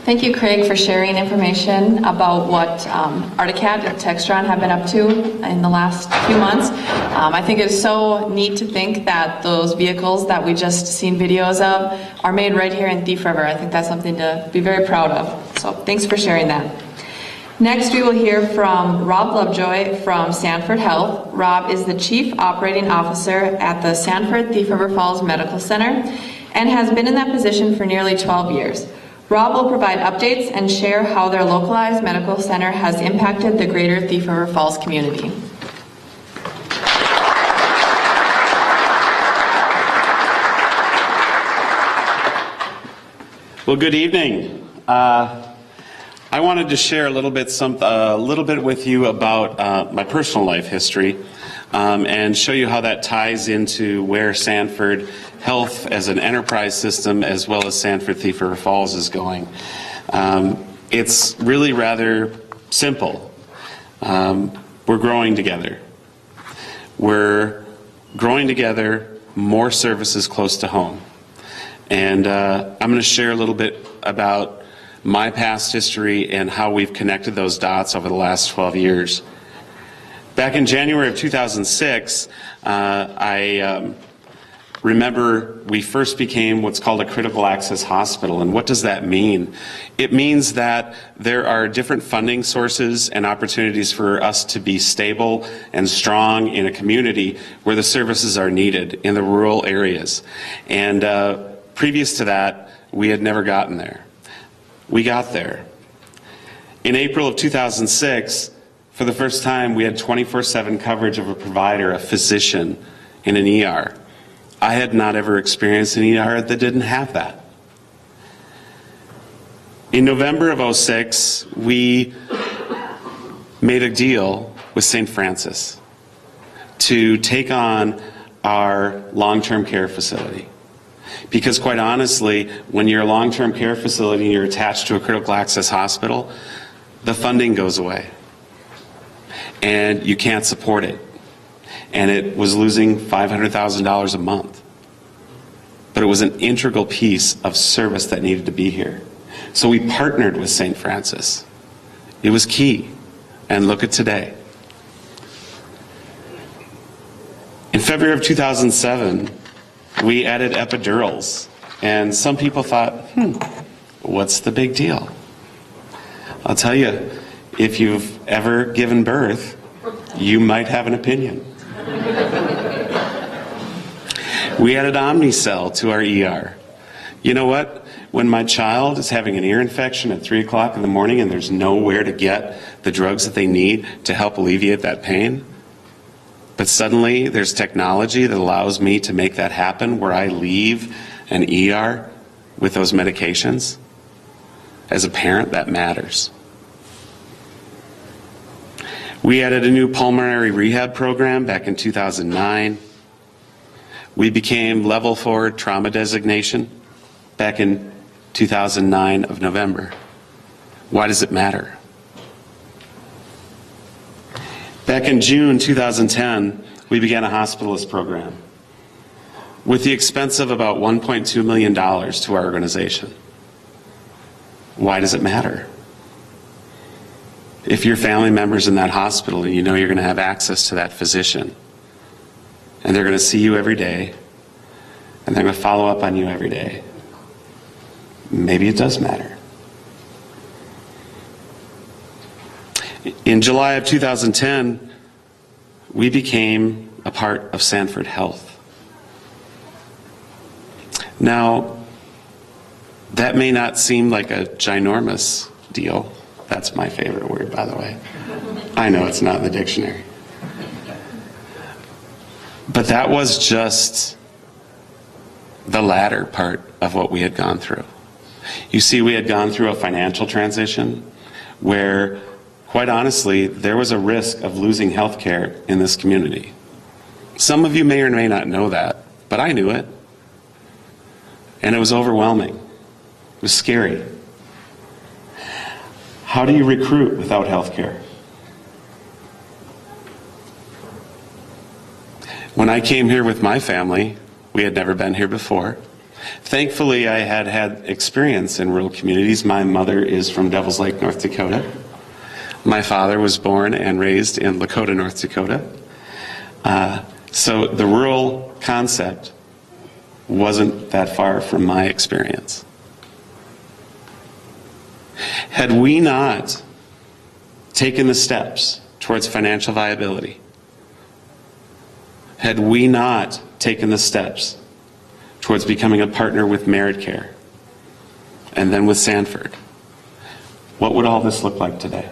Thank you, Craig, for sharing information about what Articat and Textron have been up to in the last few months. I think it's so neat to think that those vehicles that we just seen videos of are made right here in Thief River. I think that's something to be very proud of. So thanks for sharing that. Next, we will hear from Rob Lovejoy from Sanford Health. Rob is the Chief Operating Officer at the Sanford Thief River Falls Medical Center and has been in that position for nearly 12 years. Rob will provide updates and share how their localized medical center has impacted the greater Thief River Falls community. Well, good evening. I wanted to share a little bit with you about my personal life history and show you how that ties into where Sanford Health as an enterprise system, as well as Sanford Thief River Falls, is going. It's really rather simple. We're growing together. We're growing together, more services close to home. And I'm going to share a little bit about my past history and how we've connected those dots over the last 12 years. Back in January of 2006, I remember we first became what's called a critical access hospital. And what does that mean? It means that there are different funding sources and opportunities for us to be stable and strong in a community where the services are needed in the rural areas. And previous to that, we had never gotten there. We got there. In April of 2006, for the first time, we had 24/7 coverage of a provider, a physician, in an ER. I had not ever experienced an ER that didn't have that. In November of 2006, we made a deal with St. Francis to take on our long-term care facility. Because quite honestly, when you're a long-term care facility and you're attached to a critical access hospital, the funding goes away and you can't support it. And it was losing $500,000 a month. But it was an integral piece of service that needed to be here. So we partnered with St. Francis. It was key. And look at today. In February of 2007, we added epidurals. And some people thought, what's the big deal? I'll tell you, if you've ever given birth, you might have an opinion. We added Omnicell to our ER. You know what? When my child is having an ear infection at 3 o'clock in the morning and there's nowhere to get the drugs that they need to help alleviate that pain, but suddenly there's technology that allows me to make that happen where I leave an ER with those medications, as a parent, that matters. We added a new pulmonary rehab program back in 2009. We became level 4 trauma designation back in 2009 of November. Why does it matter? Back in June 2010, we began a hospitalist program with the expense of about $1.2 million to our organization. Why does it matter? If your family member's in that hospital and you know you're going to have access to that physician, and they're going to see you every day, and they're going to follow up on you every day, maybe it does matter. In July of 2010, we became a part of Sanford Health. Now, that may not seem like a ginormous deal. That's my favorite word, by the way. I know it's not in the dictionary. But that was just the latter part of what we had gone through. You see, we had gone through a financial transition where, quite honestly, there was a risk of losing health care in this community. Some of you may or may not know that, but I knew it. And it was overwhelming. It was scary. How do you recruit without health care? When I came here with my family, we had never been here before. Thankfully, I had had experience in rural communities. My mother is from Devils Lake, North Dakota. My father was born and raised in Lakota, North Dakota. So the rural concept wasn't that far from my experience. Had we not taken the steps towards financial viability, had we not taken the steps towards becoming a partner with Merit Care and then with Sanford, what would all this look like today?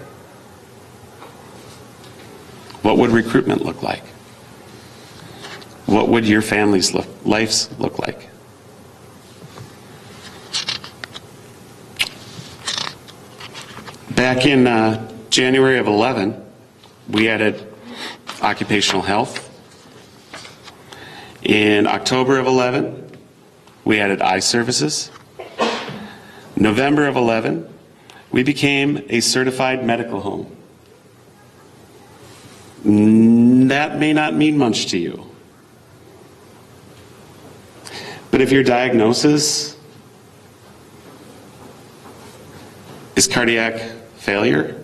What would recruitment look like? What would your family's lives look like? Back in January of 11, we added occupational health. In October of 11, we added eye services. November of 11, we became a certified medical home. That may not mean much to you. But if your diagnosis is cardiac failure,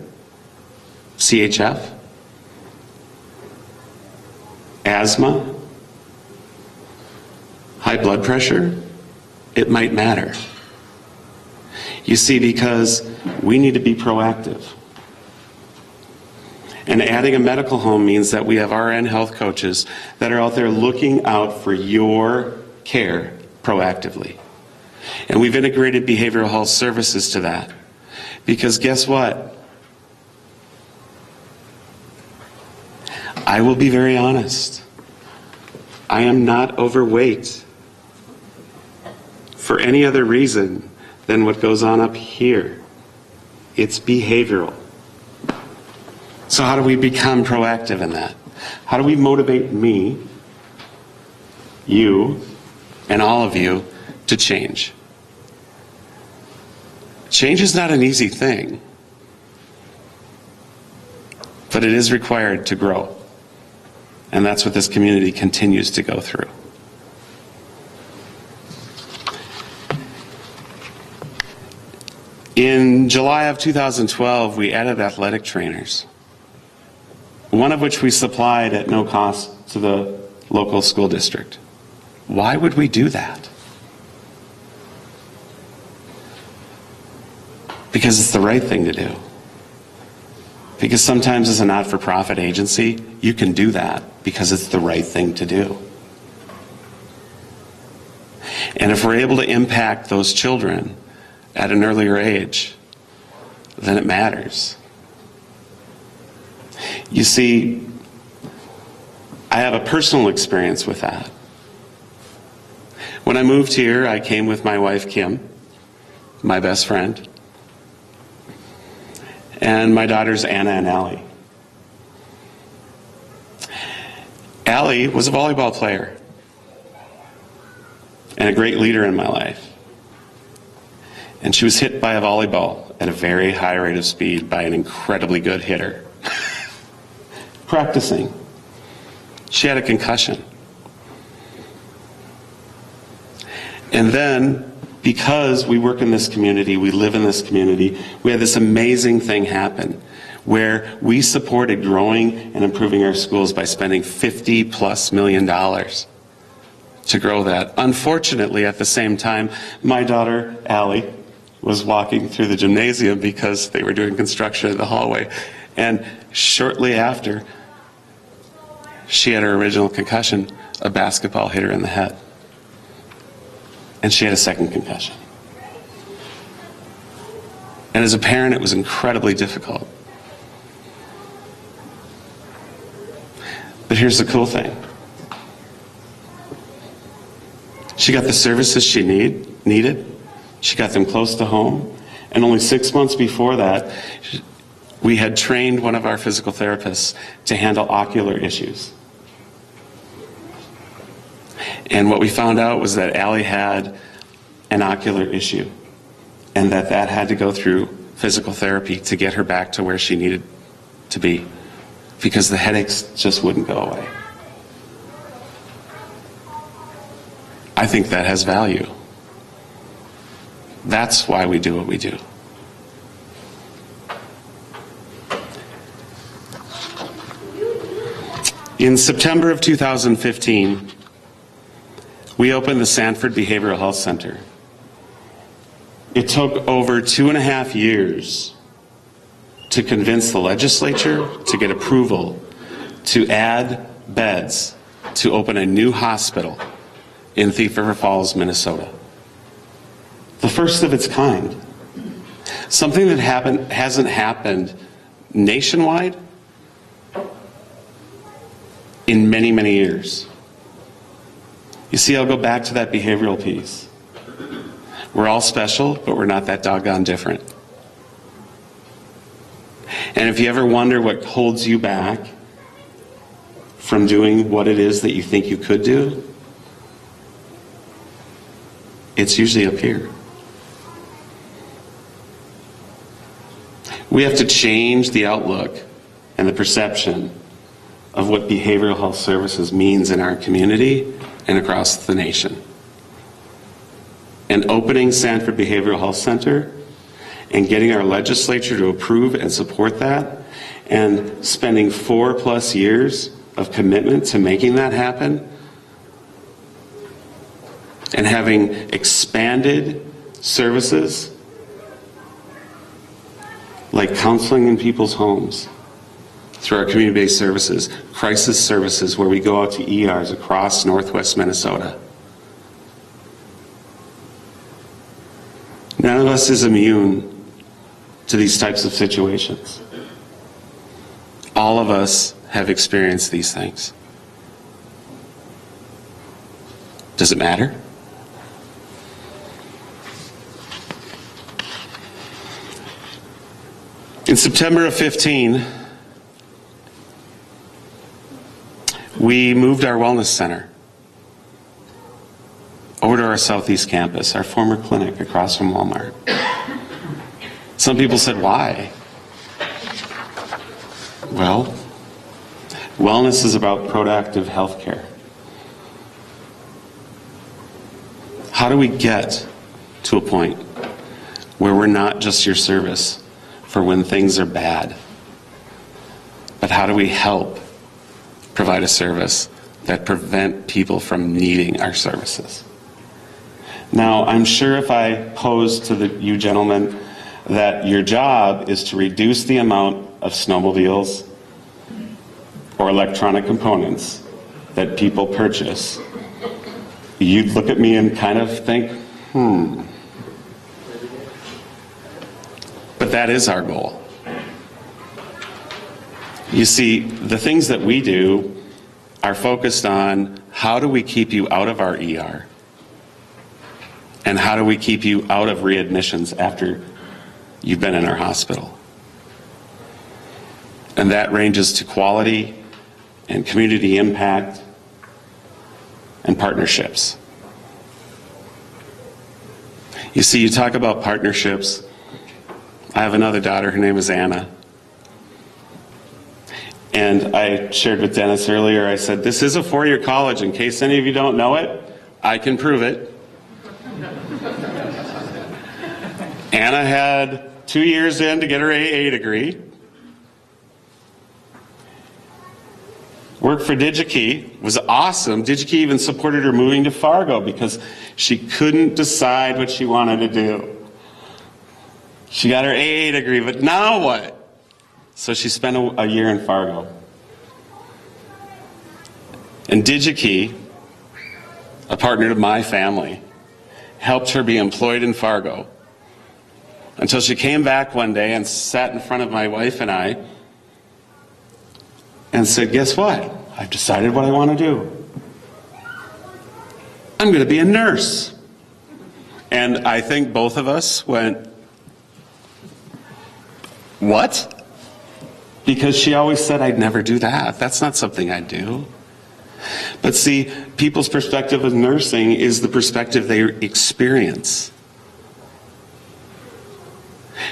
CHF, asthma, high blood pressure, it might matter. You see, because we need to be proactive. And adding a medical home means that we have RN health coaches that are out there looking out for your care proactively. And we've integrated behavioral health services to that. Because guess what? I will be very honest. I am not overweight for any other reason than what goes on up here. It's behavioral. So how do we become proactive in that? How do we motivate me, you, and all of you to change? Change is not an easy thing, but it is required to grow. And that's what this community continues to go through. In July of 2012, we added athletic trainers, one of which we supplied at no cost to the local school district. Why would we do that? Because it's the right thing to do. Because sometimes as a not-for-profit agency, you can do that because it's the right thing to do. And if we're able to impact those children at an earlier age, then it matters. You see, I have a personal experience with that. When I moved here, I came with my wife, Kim, my best friend, and my daughters, Anna and Allie. Allie was a volleyball player and a great leader in my life. And she was hit by a volleyball at a very high rate of speed by an incredibly good hitter. Practicing. She had a concussion. And then, because we work in this community, we live in this community, we had this amazing thing happen where we supported growing and improving our schools by spending $50+ million to grow that. Unfortunately, at the same time, my daughter, Allie, was walking through the gymnasium because they were doing construction in the hallway. And shortly after, she had her original concussion, a basketball hit her in the head. And she had a second concussion. And as a parent, it was incredibly difficult. But here's the cool thing. She got the services she needed. She got them close to home. And only 6 months before that, we had trained one of our physical therapists to handle ocular issues. And what we found out was that Allie had an ocular issue and that had to go through physical therapy to get her back to where she needed to be because the headaches just wouldn't go away. I think that has value. That's why we do what we do. In September of 2015, we opened the Sanford Behavioral Health Center. It took over 2.5 years to convince the legislature to get approval to add beds to open a new hospital in Thief River Falls, Minnesota. The first of its kind. Something that hasn't happened nationwide in many, many years. You see, I'll go back to that behavioral piece. We're all special, but we're not that doggone different. And if you ever wonder what holds you back from doing what it is that you think you could do, it's usually up here. We have to change the outlook and the perception of what behavioral health services means in our community and across the nation. And opening Sanford Behavioral Health Center and getting our legislature to approve and support that and spending 4+ years of commitment to making that happen and having expanded services like counseling in people's homes through our community-based services, crisis services where we go out to ERs across Northwest Minnesota. None of us is immune to these types of situations. All of us have experienced these things. Does it matter? In September of 15, we moved our wellness center over to our Southeast campus, our former clinic across from Walmart. Some people said, why? Well, wellness is about proactive health care. How do we get to a point where we're not just your service for when things are bad, but how do we help provide a service that prevent people from needing our services? Now, I'm sure if I pose to you gentlemen that your job is to reduce the amount of snowmobiles or electronic components that people purchase, you'd look at me and kind of think, But that is our goal. You see, the things that we do are focused on how do we keep you out of our ER? And how do we keep you out of readmissions after you've been in our hospital? And that ranges to quality and community impact and partnerships. You see, you talk about partnerships. I have another daughter, her name is Anna. And I shared with Dennis earlier, I said, this is a four-year college. In case any of you don't know it, I can prove it. Anna had 2 years in to get her AA degree. Worked for Digi-Key, was awesome. Digi-Key even supported her moving to Fargo because she couldn't decide what she wanted to do. She got her AA degree, but now what? So she spent a year in Fargo. And Digi-Key, a partner of my family, helped her be employed in Fargo until she came back one day and sat in front of my wife and I and said, guess what? I've decided what I want to do. I'm going to be a nurse. And I think both of us went, what? Because she always said I'd never do that. That's not something I'd do. But see, people's perspective of nursing is the perspective they experience.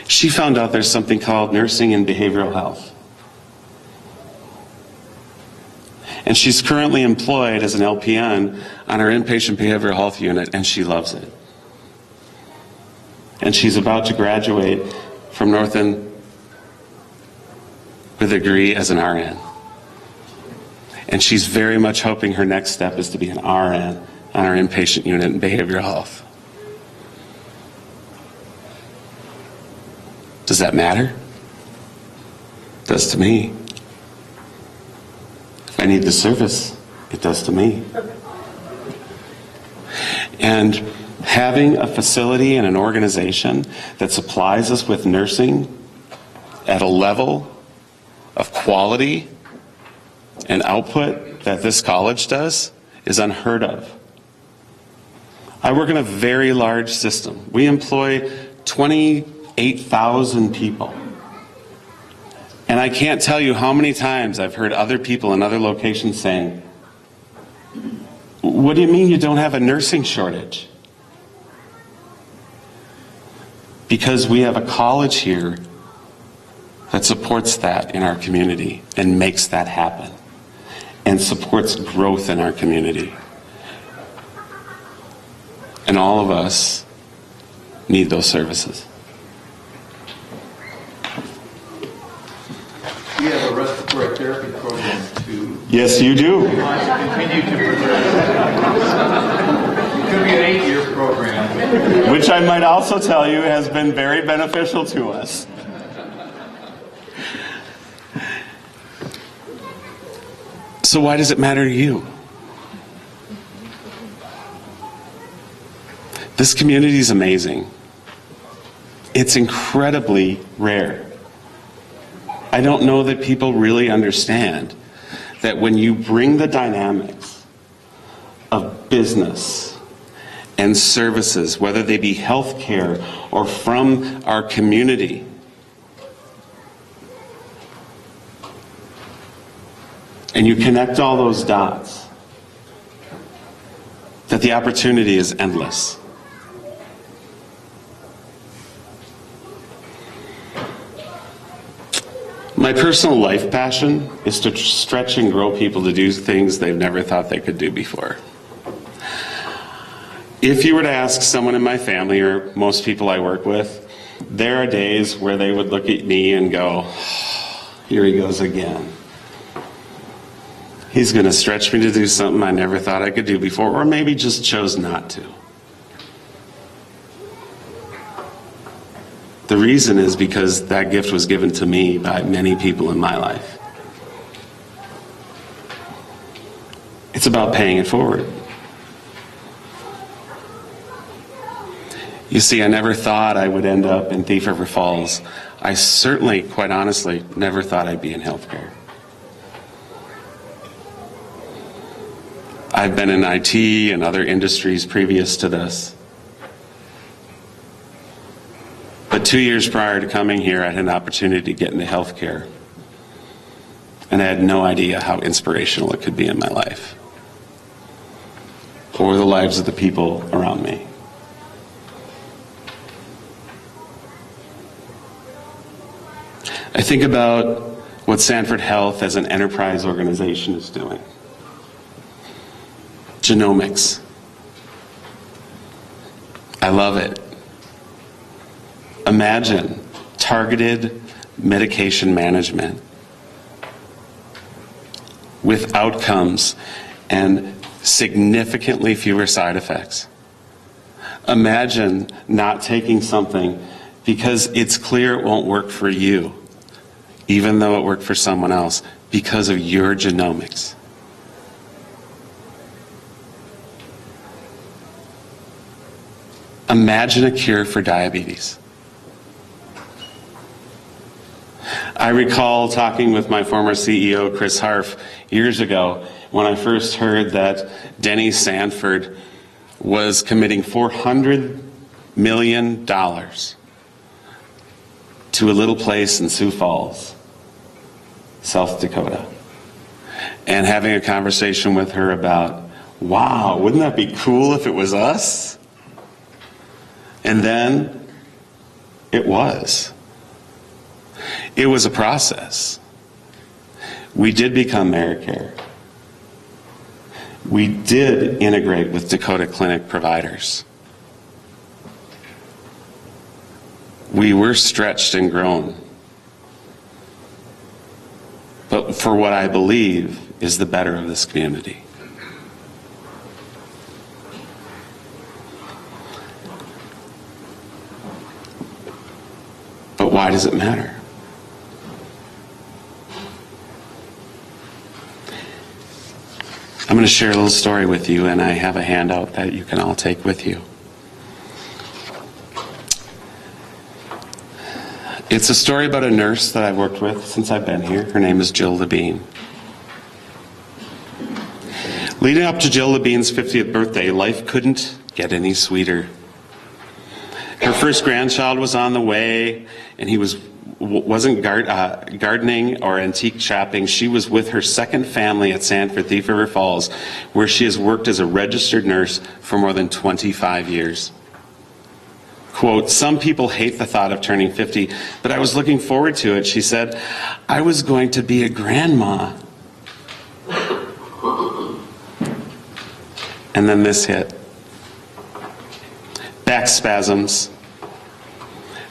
She found out there's something called nursing and behavioral health. And she's currently employed as an LPN on our inpatient behavioral health unit, and she loves it. And she's about to graduate from Northland with a degree as an RN. And she's very much hoping her next step is to be an RN on our inpatient unit in behavioral health. Does that matter? It does to me. If I need the service, it does to me. And having a facility and an organization that supplies us with nursing at a level of quality and output that this college does is unheard of. I work in a very large system. We employ 28,000 people. And I can't tell you how many times I've heard other people in other locations saying, what do you mean you don't have a nursing shortage? Because we have a college here that supports that in our community and makes that happen and supports growth in our community. And all of us need those services. We have a respiratory therapy program too. Yes, you do. Continue to progress. It could be an 8-year program. Which I might also tell you has been very beneficial to us. So why does it matter to you? This community is amazing. It's incredibly rare. I don't know that people really understand that when you bring the dynamics of business and services, whether they be healthcare or from our community, and you connect all those dots, that the opportunity is endless. My personal life passion is to stretch and grow people to do things they've never thought they could do before. If you were to ask someone in my family or most people I work with, there are days where they would look at me and go, here he goes again. He's going to stretch me to do something I never thought I could do before, or maybe just chose not to. The reason is because that gift was given to me by many people in my life. It's about paying it forward. You see, I never thought I would end up in Thief River Falls. I certainly, quite honestly, never thought I'd be in healthcare. I've been in IT and other industries previous to this. But 2 years prior to coming here, I had an opportunity to get into healthcare. And I had no idea how inspirational it could be in my life, or the lives of the people around me. I think about what Sanford Health as an enterprise organization is doing. Genomics. I love it. Imagine targeted medication management with outcomes and significantly fewer side effects. Imagine not taking something because it's clear it won't work for you, even though it worked for someone else, because of your genomics. Imagine a cure for diabetes. I recall talking with my former CEO, Chris Harf, years ago when I first heard that Denny Sanford was committing $400 million to a little place in Sioux Falls, South Dakota, and having a conversation with her about, wow, wouldn't that be cool if it was us? And then it was. It was a process. We did become Medicare. We did integrate with Dakota Clinic providers. We were stretched and grown. But for what I believe is the better of this community. But why does it matter? I'm going to share a little story with you, and I have a handout that you can all take with you. It's a story about a nurse that I've worked with since I've been here. Her name is Jill Levine. Leading up to Jill Levine's 50th birthday, life couldn't get any sweeter. Her first grandchild was on the way, and he wasn't gardening or antique shopping. She was with her second family at Sanford, Thief River Falls, where she has worked as a registered nurse for more than 25 years. Quote, some people hate the thought of turning 50, but I was looking forward to it. She said, I was going to be a grandma. And then this hit. Back spasms.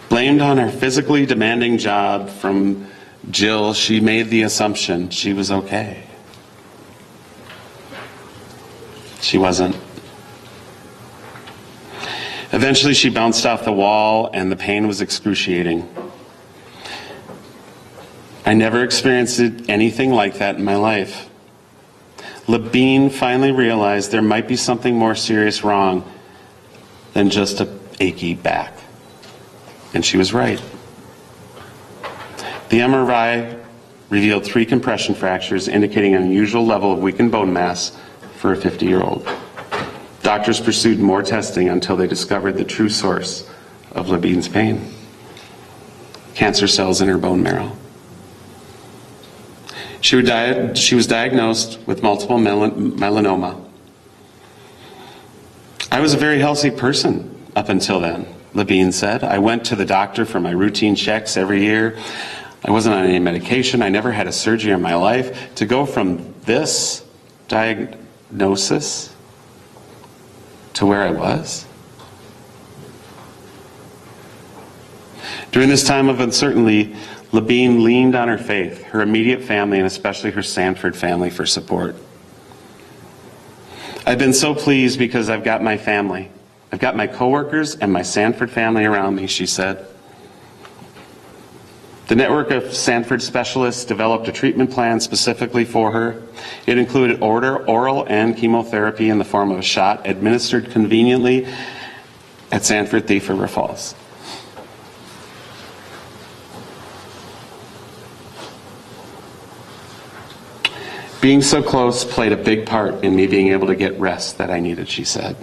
Blamed on her physically demanding job from Jill, she made the assumption she was okay. She wasn't. Eventually she bounced off the wall and the pain was excruciating. I never experienced anything like that in my life. Levine finally realized there might be something more serious wrong than just an achy back. And she was right. The MRI revealed 3 compression fractures, indicating an unusual level of weakened bone mass for a 50-year-old. Doctors pursued more testing until they discovered the true source of Levine's pain: cancer cells in her bone marrow. She was diagnosed with multiple melanoma. I was a very healthy person up until then, Levine said. I went to the doctor for my routine checks every year. I wasn't on any medication. I never had a surgery in my life. To go from this diagnosis to where I was? During this time of uncertainty, Levine leaned on her faith, her immediate family, and especially her Sanford family for support. I've been so pleased because I've got my family. I've got my coworkers and my Sanford family around me, she said. The network of Sanford specialists developed a treatment plan specifically for her. It included oral and chemotherapy in the form of a shot administered conveniently at Sanford Thief River Falls. Being so close played a big part in me being able to get rest that I needed, she said,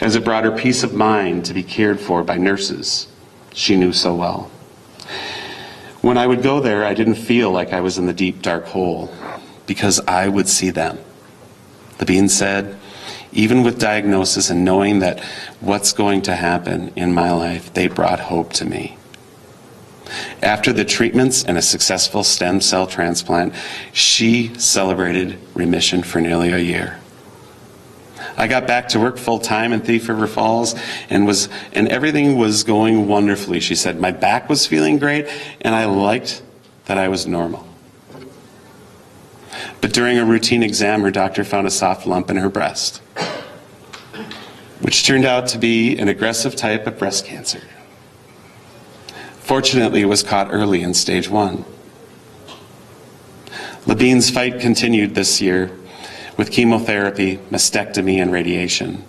as it brought her peace of mind to be cared for by nurses she knew so well. When I would go there, I didn't feel like I was in the deep, dark hole because I would see them. Labine said, even with diagnosis and knowing that what's going to happen in my life, they brought hope to me. After the treatments and a successful stem cell transplant, she celebrated remission for nearly a year. I got back to work full-time in Thief River Falls and everything was going wonderfully, she said. My back was feeling great and I liked that I was normal. But during a routine exam, her doctor found a soft lump in her breast, which turned out to be an aggressive type of breast cancer. Fortunately, it was caught early in stage 1. Labine's fight continued this year with chemotherapy, mastectomy, and radiation.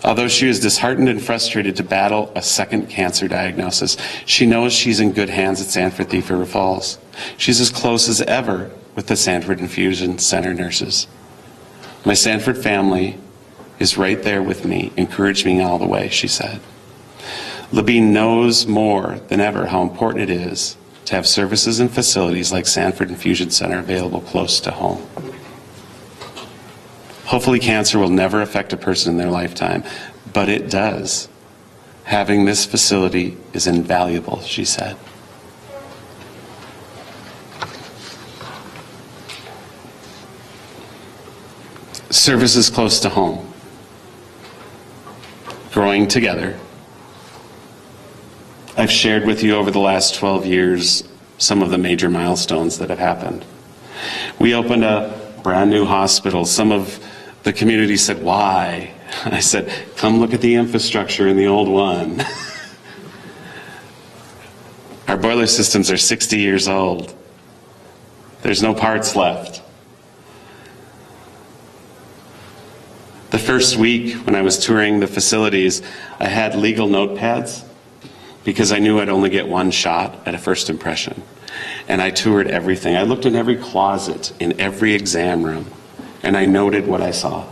Although she was disheartened and frustrated to battle a second cancer diagnosis, she knows she's in good hands at Sanford Thief River Falls. She's as close as ever with the Sanford Infusion Center nurses. My Sanford family is right there with me, encouraging me all the way, she said. Labine knows more than ever how important it is to have services and facilities like Sanford Infusion Center available close to home. Hopefully cancer will never affect a person in their lifetime, but it does. Having this facility is invaluable, she said. Services close to home. Growing together. I've shared with you over the last 12 years some of the major milestones that have happened. We opened a brand new hospital. Some of the community said, why? I said, come look at the infrastructure in the old one. Our boiler systems are 60 years old. There's no parts left. The first week when I was touring the facilities, I had legal notepads because I knew I'd only get one shot at a first impression. And I toured everything. I looked in every closet, in every exam room, and I noted what I saw.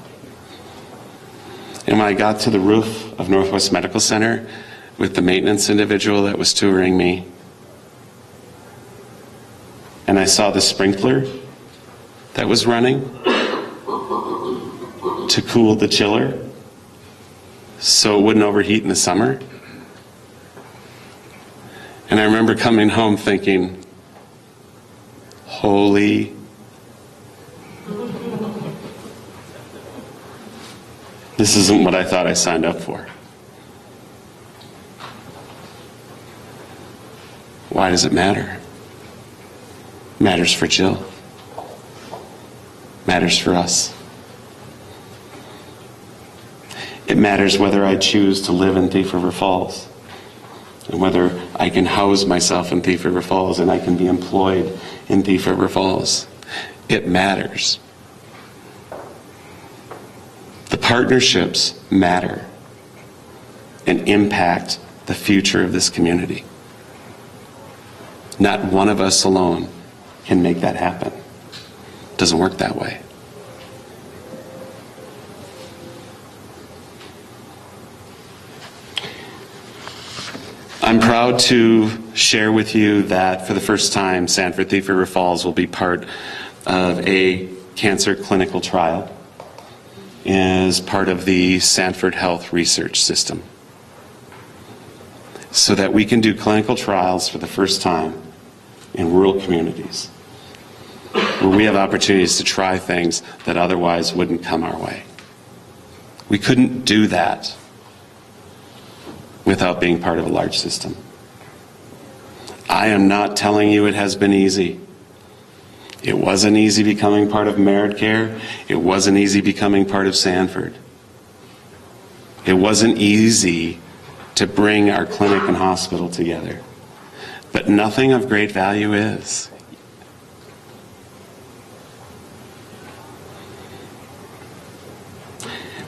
And when I got to the roof of Northwest Medical Center with the maintenance individual that was touring me, and I saw the sprinkler that was running to cool the chiller so it wouldn't overheat in the summer. And I remember coming home thinking, holy, this isn't what I thought I signed up for. Why does it matter? It matters for Jill. It matters for us. It matters whether I choose to live in Thief River Falls, and whether I can house myself in Thief River Falls and I can be employed in Thief River Falls. It matters. The partnerships matter and impact the future of this community. Not one of us alone can make that happen. It doesn't work that way. I'm proud to share with you that for the first time, Sanford Thief River Falls will be part of a cancer clinical trial as part of the Sanford Health Research System, so that we can do clinical trials for the first time in rural communities, where we have opportunities to try things that otherwise wouldn't come our way. We couldn't do that without being part of a large system. I am not telling you it has been easy. It wasn't easy becoming part of AmeriCare. It wasn't easy becoming part of Sanford. It wasn't easy to bring our clinic and hospital together. But nothing of great value is.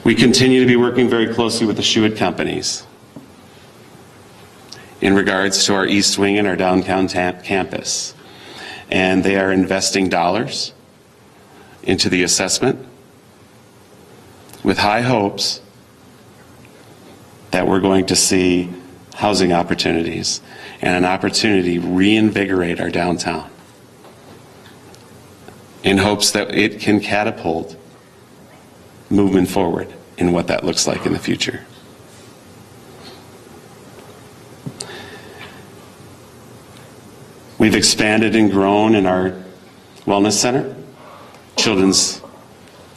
We continue to be working very closely with the Schuett companies in regards to our East Wing and our downtown campus. And they are investing dollars into the assessment with high hopes that we're going to see housing opportunities and an opportunity to reinvigorate our downtown in hopes that it can catapult movement forward in what that looks like in the future. We've expanded and grown in our wellness center, children's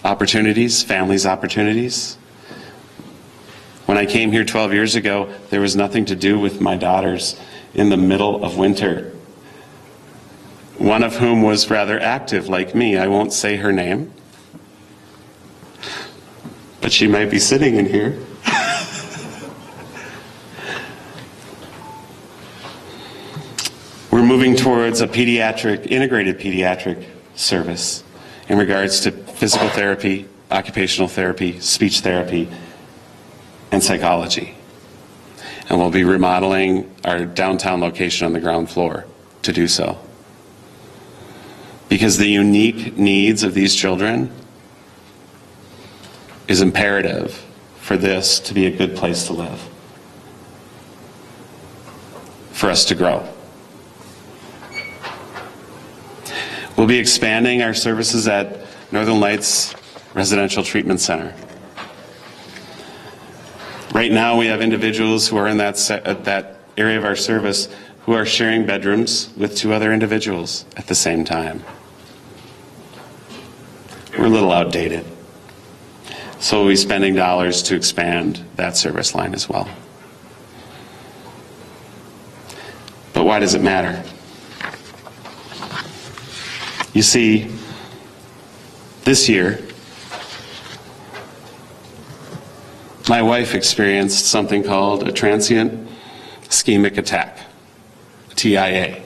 opportunities, families' opportunities. When I came here 12 years ago, there was nothing to do with my daughters in the middle of winter. One of whom was rather active like me. I won't say her name, but she might be sitting in here. We're moving towards a integrated pediatric service in regards to physical therapy, occupational therapy, speech therapy, and psychology. And we'll be remodeling our downtown location on the ground floor to do so. Because the unique needs of these children is imperative for this to be a good place to live, for us to grow. We'll be expanding our services at Northern Lights Residential Treatment Center. Right now we have individuals who are in that area of our service who are sharing bedrooms with 2 other individuals at the same time. We're a little outdated. So we'll be spending dollars to expand that service line as well. But why does it matter? You see, this year, my wife experienced something called a transient ischemic attack, TIA.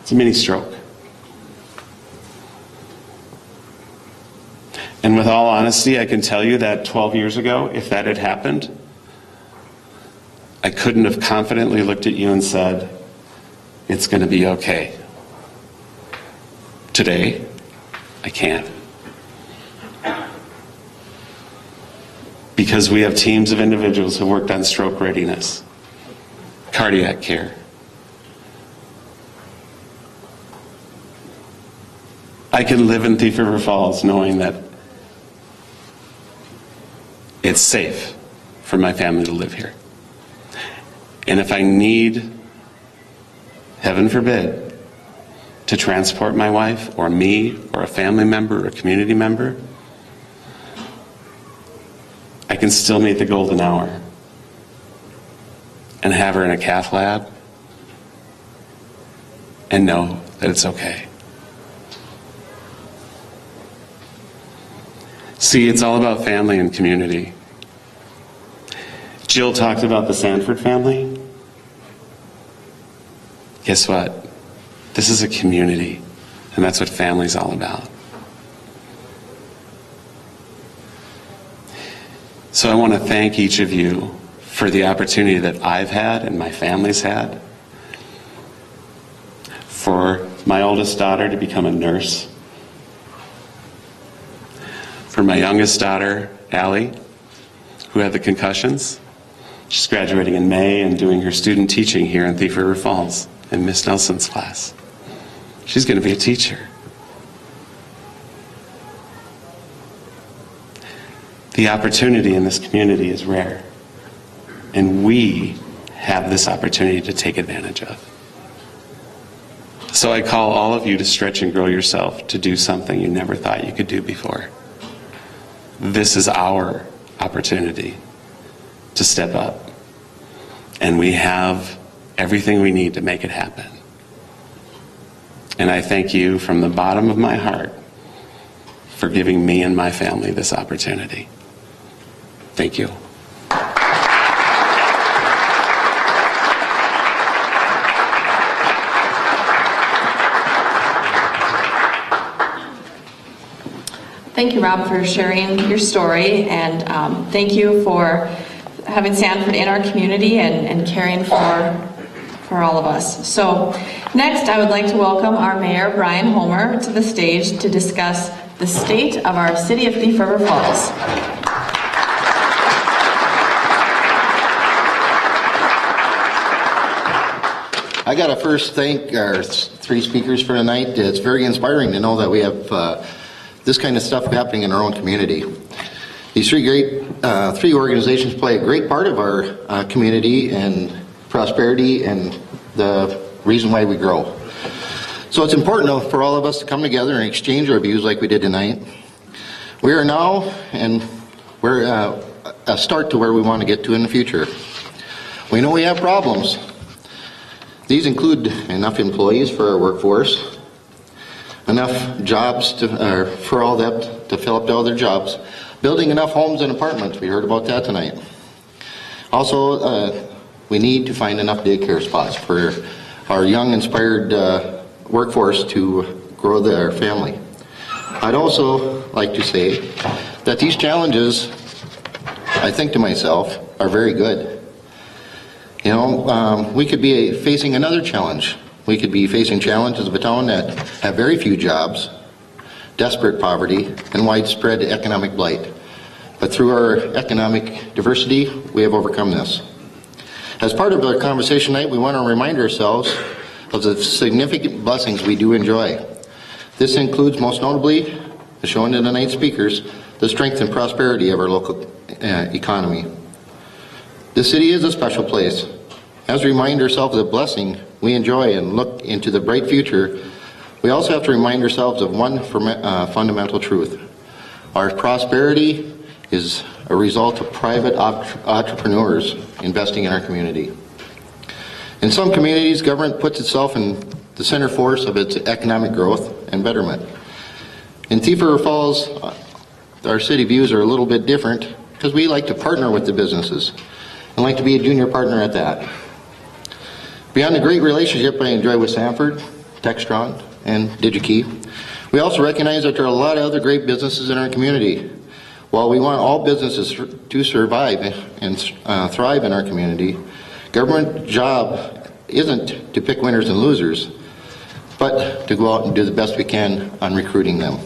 It's a mini stroke. And with all honesty, I can tell you that 12 years ago, if that had happened, I couldn't have confidently looked at you and said, it's going to be okay. Today, I can't. Because we have teams of individuals who worked on stroke readiness, cardiac care. I can live in Thief River Falls knowing that it's safe for my family to live here. And if I need, heaven forbid, to transport my wife or me or a family member or a community member, I can still meet the golden hour and have her in a cath lab and know that it's okay. See, it's all about family and community. Jill talked about the Sanford family. Guess what? This is a community, and that's what family's all about. So I want to thank each of you for the opportunity that I've had and my family's had, for my oldest daughter to become a nurse, for my youngest daughter, Allie, who had the concussions. She's graduating in May and doing her student teaching here in Thief River Falls in Miss Nelson's class. She's going to be a teacher. The opportunity in this community is rare, and we have this opportunity to take advantage of. So I call all of you to stretch and grow yourself to do something you never thought you could do before. This is our opportunity to step up, and we have everything we need to make it happen. And I thank you from the bottom of my heart for giving me and my family this opportunity. Thank you. Thank you, Rob, for sharing your story, and thank you for having Sanford in our community and caring for all of us. So next, I would like to welcome our Mayor, Brian Hilmer, to the stage to discuss the state of our city of Thief River Falls. I got to first thank our three speakers for tonight. It's very inspiring to know that we have this kind of stuff happening in our own community. These three organizations play a great part of our community and prosperity and the reason why we grow. So it's important for all of us to come together and exchange our views like we did tonight. We are now, and we're a start to where we want to get to in the future. We know we have problems. These include enough employees for our workforce, enough jobs for all that to fill up all their jobs, building enough homes and apartments. We heard about that tonight. Also, we need to find enough daycare spots for our young, inspired workforce to grow their family. I'd also like to say that these challenges, I think to myself, are very good. You know, we could be facing another challenge. We could be facing challenges of a town that have very few jobs, desperate poverty, and widespread economic blight. But through our economic diversity, we have overcome this. As part of our conversation tonight, we want to remind ourselves of the significant blessings we do enjoy. This includes, most notably, as shown in tonight's speakers, the strength and prosperity of our local economy. The city is a special place. As we remind ourselves of the blessing we enjoy and look into the bright future, we also have to remind ourselves of one fundamental truth. Our prosperity is a result of private entrepreneurs investing in our community. In some communities, government puts itself in the center force of its economic growth and betterment. In Thief River Falls, our city views are a little bit different because we like to partner with the businesses and like to be a junior partner at that. Beyond the great relationship I enjoy with Sanford, Textron, and Digi-Key, we also recognize that there are a lot of other great businesses in our community. While we want all businesses to survive and thrive in our community, government job isn't to pick winners and losers, but to go out and do the best we can on recruiting them.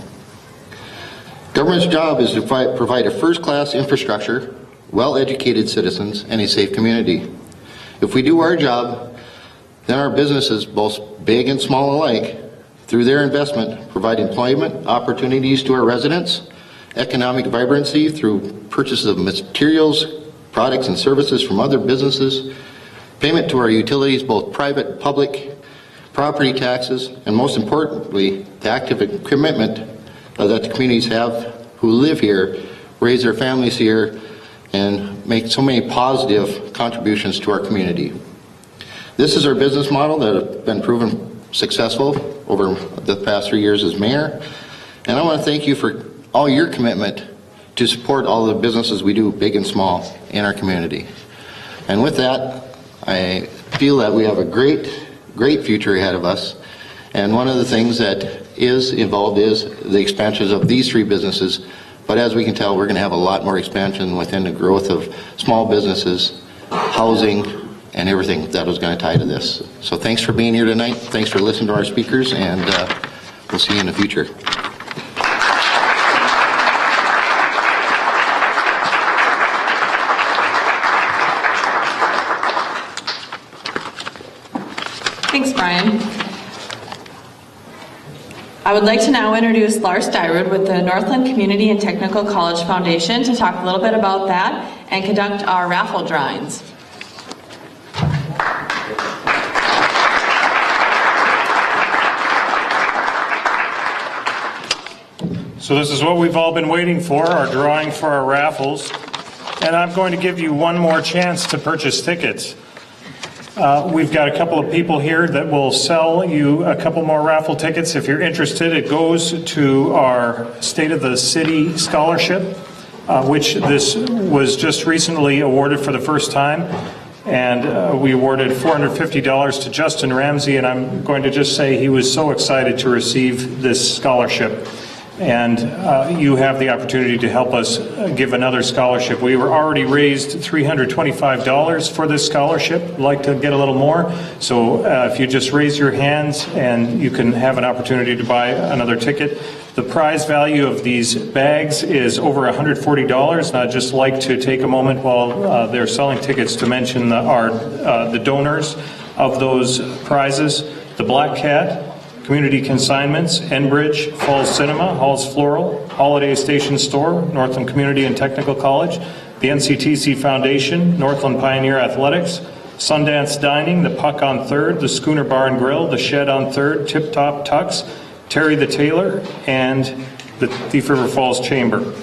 Government's job is to provide a first-class infrastructure, well-educated citizens, and a safe community. If we do our job, then our businesses, both big and small alike, through their investment, provide employment opportunities to our residents, economic vibrancy through purchases of materials, products, and services from other businesses, payment to our utilities, both private and public, property taxes, and most importantly, the active commitment that the communities have who live here, raise their families here, and make so many positive contributions to our community. This is our business model that has been proven successful over the past 3 years as mayor, and I want to thank you for all your commitment to support all the businesses we do, big and small, in our community. And with that, I feel that we have a great future ahead of us, and one of the things that is involved is the expansions of these three businesses. But as we can tell, we're going to have a lot more expansion within the growth of small businesses, housing, and everything that was going to tie to this. So thanks for being here tonight. Thanks for listening to our speakers, and we'll see you in the future. Thanks, Brian. I would like to now introduce Lars Dyrud with the Northland Community and Technical College Foundation to talk a little bit about that and conduct our raffle drawings. So this is what we've all been waiting for, our drawing for our raffles. And I'm going to give you one more chance to purchase tickets. We've got a couple of people here that will sell you a couple more raffle tickets. If you're interested, it goes to our State of the City Scholarship, which this was just recently awarded for the first time. And we awarded $450 to Justin Ramsey, and I'm going to just say he was so excited to receive this scholarship. and you have the opportunity to help us give another scholarship. We were already raised $325 for this scholarship. I'd like to get a little more, so if you just raise your hands and you can have an opportunity to buy another ticket. The prize value of these bags is over $140, and I'd just like to take a moment while they're selling tickets to mention the donors of those prizes: the Black Cat, Community Consignments, Enbridge, Falls Cinema, Halls Floral, Holiday Station Store, Northland Community and Technical College, the Nctc Foundation, Northland Pioneer Athletics, Sundance Dining, the Puck on 3rd, the Schooner Bar and Grill, the Shed on 3rd, Tip Top Tux, Terry the Tailor, and the Thief River Falls Chamber.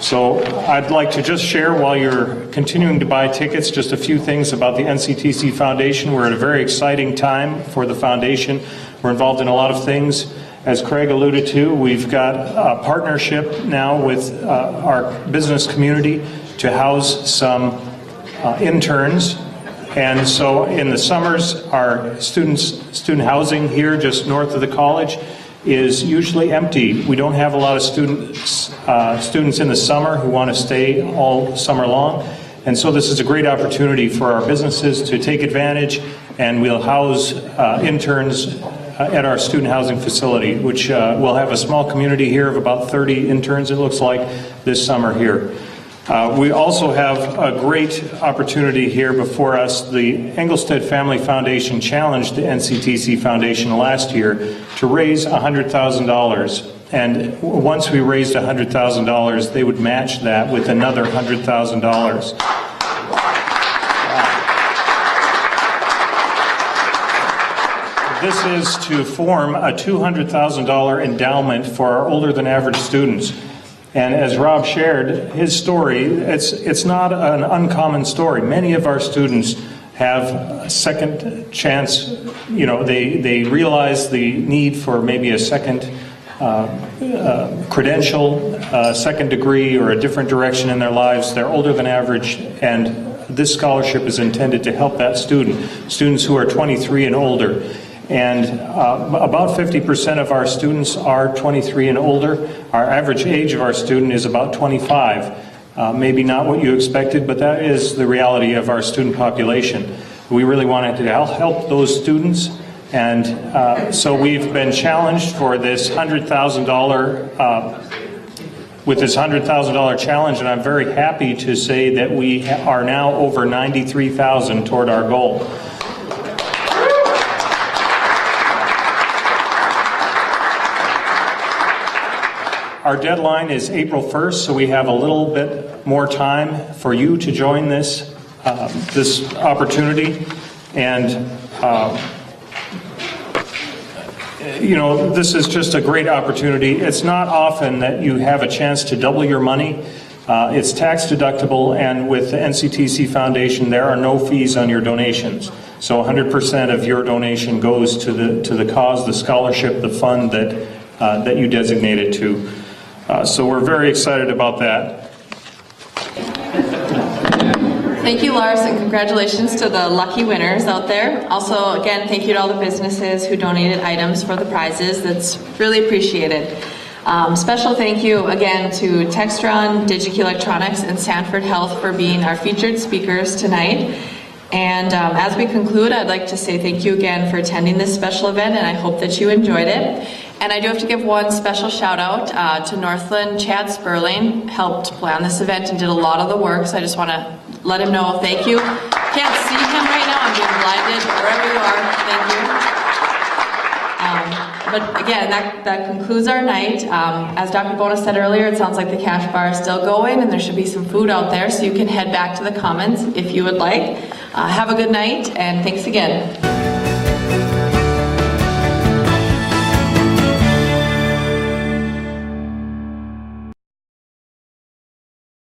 So I'd like to just share, while you're continuing to buy tickets, just a few things about the Nctc Foundation. We're at a very exciting time for the foundation. We're involved in a lot of things. As Craig alluded to, we've got a partnership now with our business community to house some interns. And so in the summers, our student housing here just north of the college is usually empty. We don't have a lot of students in the summer who want to stay all summer long. And so this is a great opportunity for our businesses to take advantage, and we'll house interns at our student housing facility, which will have a small community here of about 30 interns, it looks like, this summer here. We also have a great opportunity here before us. The Engelstead Family Foundation challenged the Nctc Foundation last year to raise $100,000. And once we raised $100,000, they would match that with another $100,000. This is to form a $200,000 endowment for our older than average students. And as Rob shared his story, it's not an uncommon story. Many of our students have a second chance. You know, they realize the need for maybe a second credential, second degree, or a different direction in their lives. They're older than average, and this scholarship is intended to help that students who are 23 and older. And about 50% of our students are 23 and older. Our average age of our student is about 25. Maybe not what you expected, but that is the reality of our student population. We really wanted to help those students, and so we've been challenged for this $100,000 with this $100,000 challenge, and I'm very happy to say that we are now over $93,000 toward our goal. Our deadline is April 1st, so we have a little bit more time for you to join this opportunity. And you know, this is just a great opportunity. It's not often that you have a chance to double your money. It's tax deductible, and with the Nctc Foundation, there are no fees on your donations. So 100% of your donation goes to the cause, the scholarship, the fund that you designated to. So we're very excited about that. Thank you, Lars, and congratulations to the lucky winners out there. Also, again, thank you to all the businesses who donated items for the prizes. That's really appreciated. Special thank you again to Textron, Digi-Key Electronics, and Sanford Health for being our featured speakers tonight. And as we conclude, I'd like to say thank you again for attending this special event, and I hope that you enjoyed it. And I do have to give one special shout out to Northland. Chad Sperling helped plan this event and did a lot of the work, so I just want to let him know thank you. Can't see him right now, I'm being blinded, wherever you are, thank you. But again, that concludes our night. As Dr. Bona said earlier, it sounds like the cash bar is still going, and there should be some food out there, so you can head back to the Commons if you would like. Have a good night, and thanks again.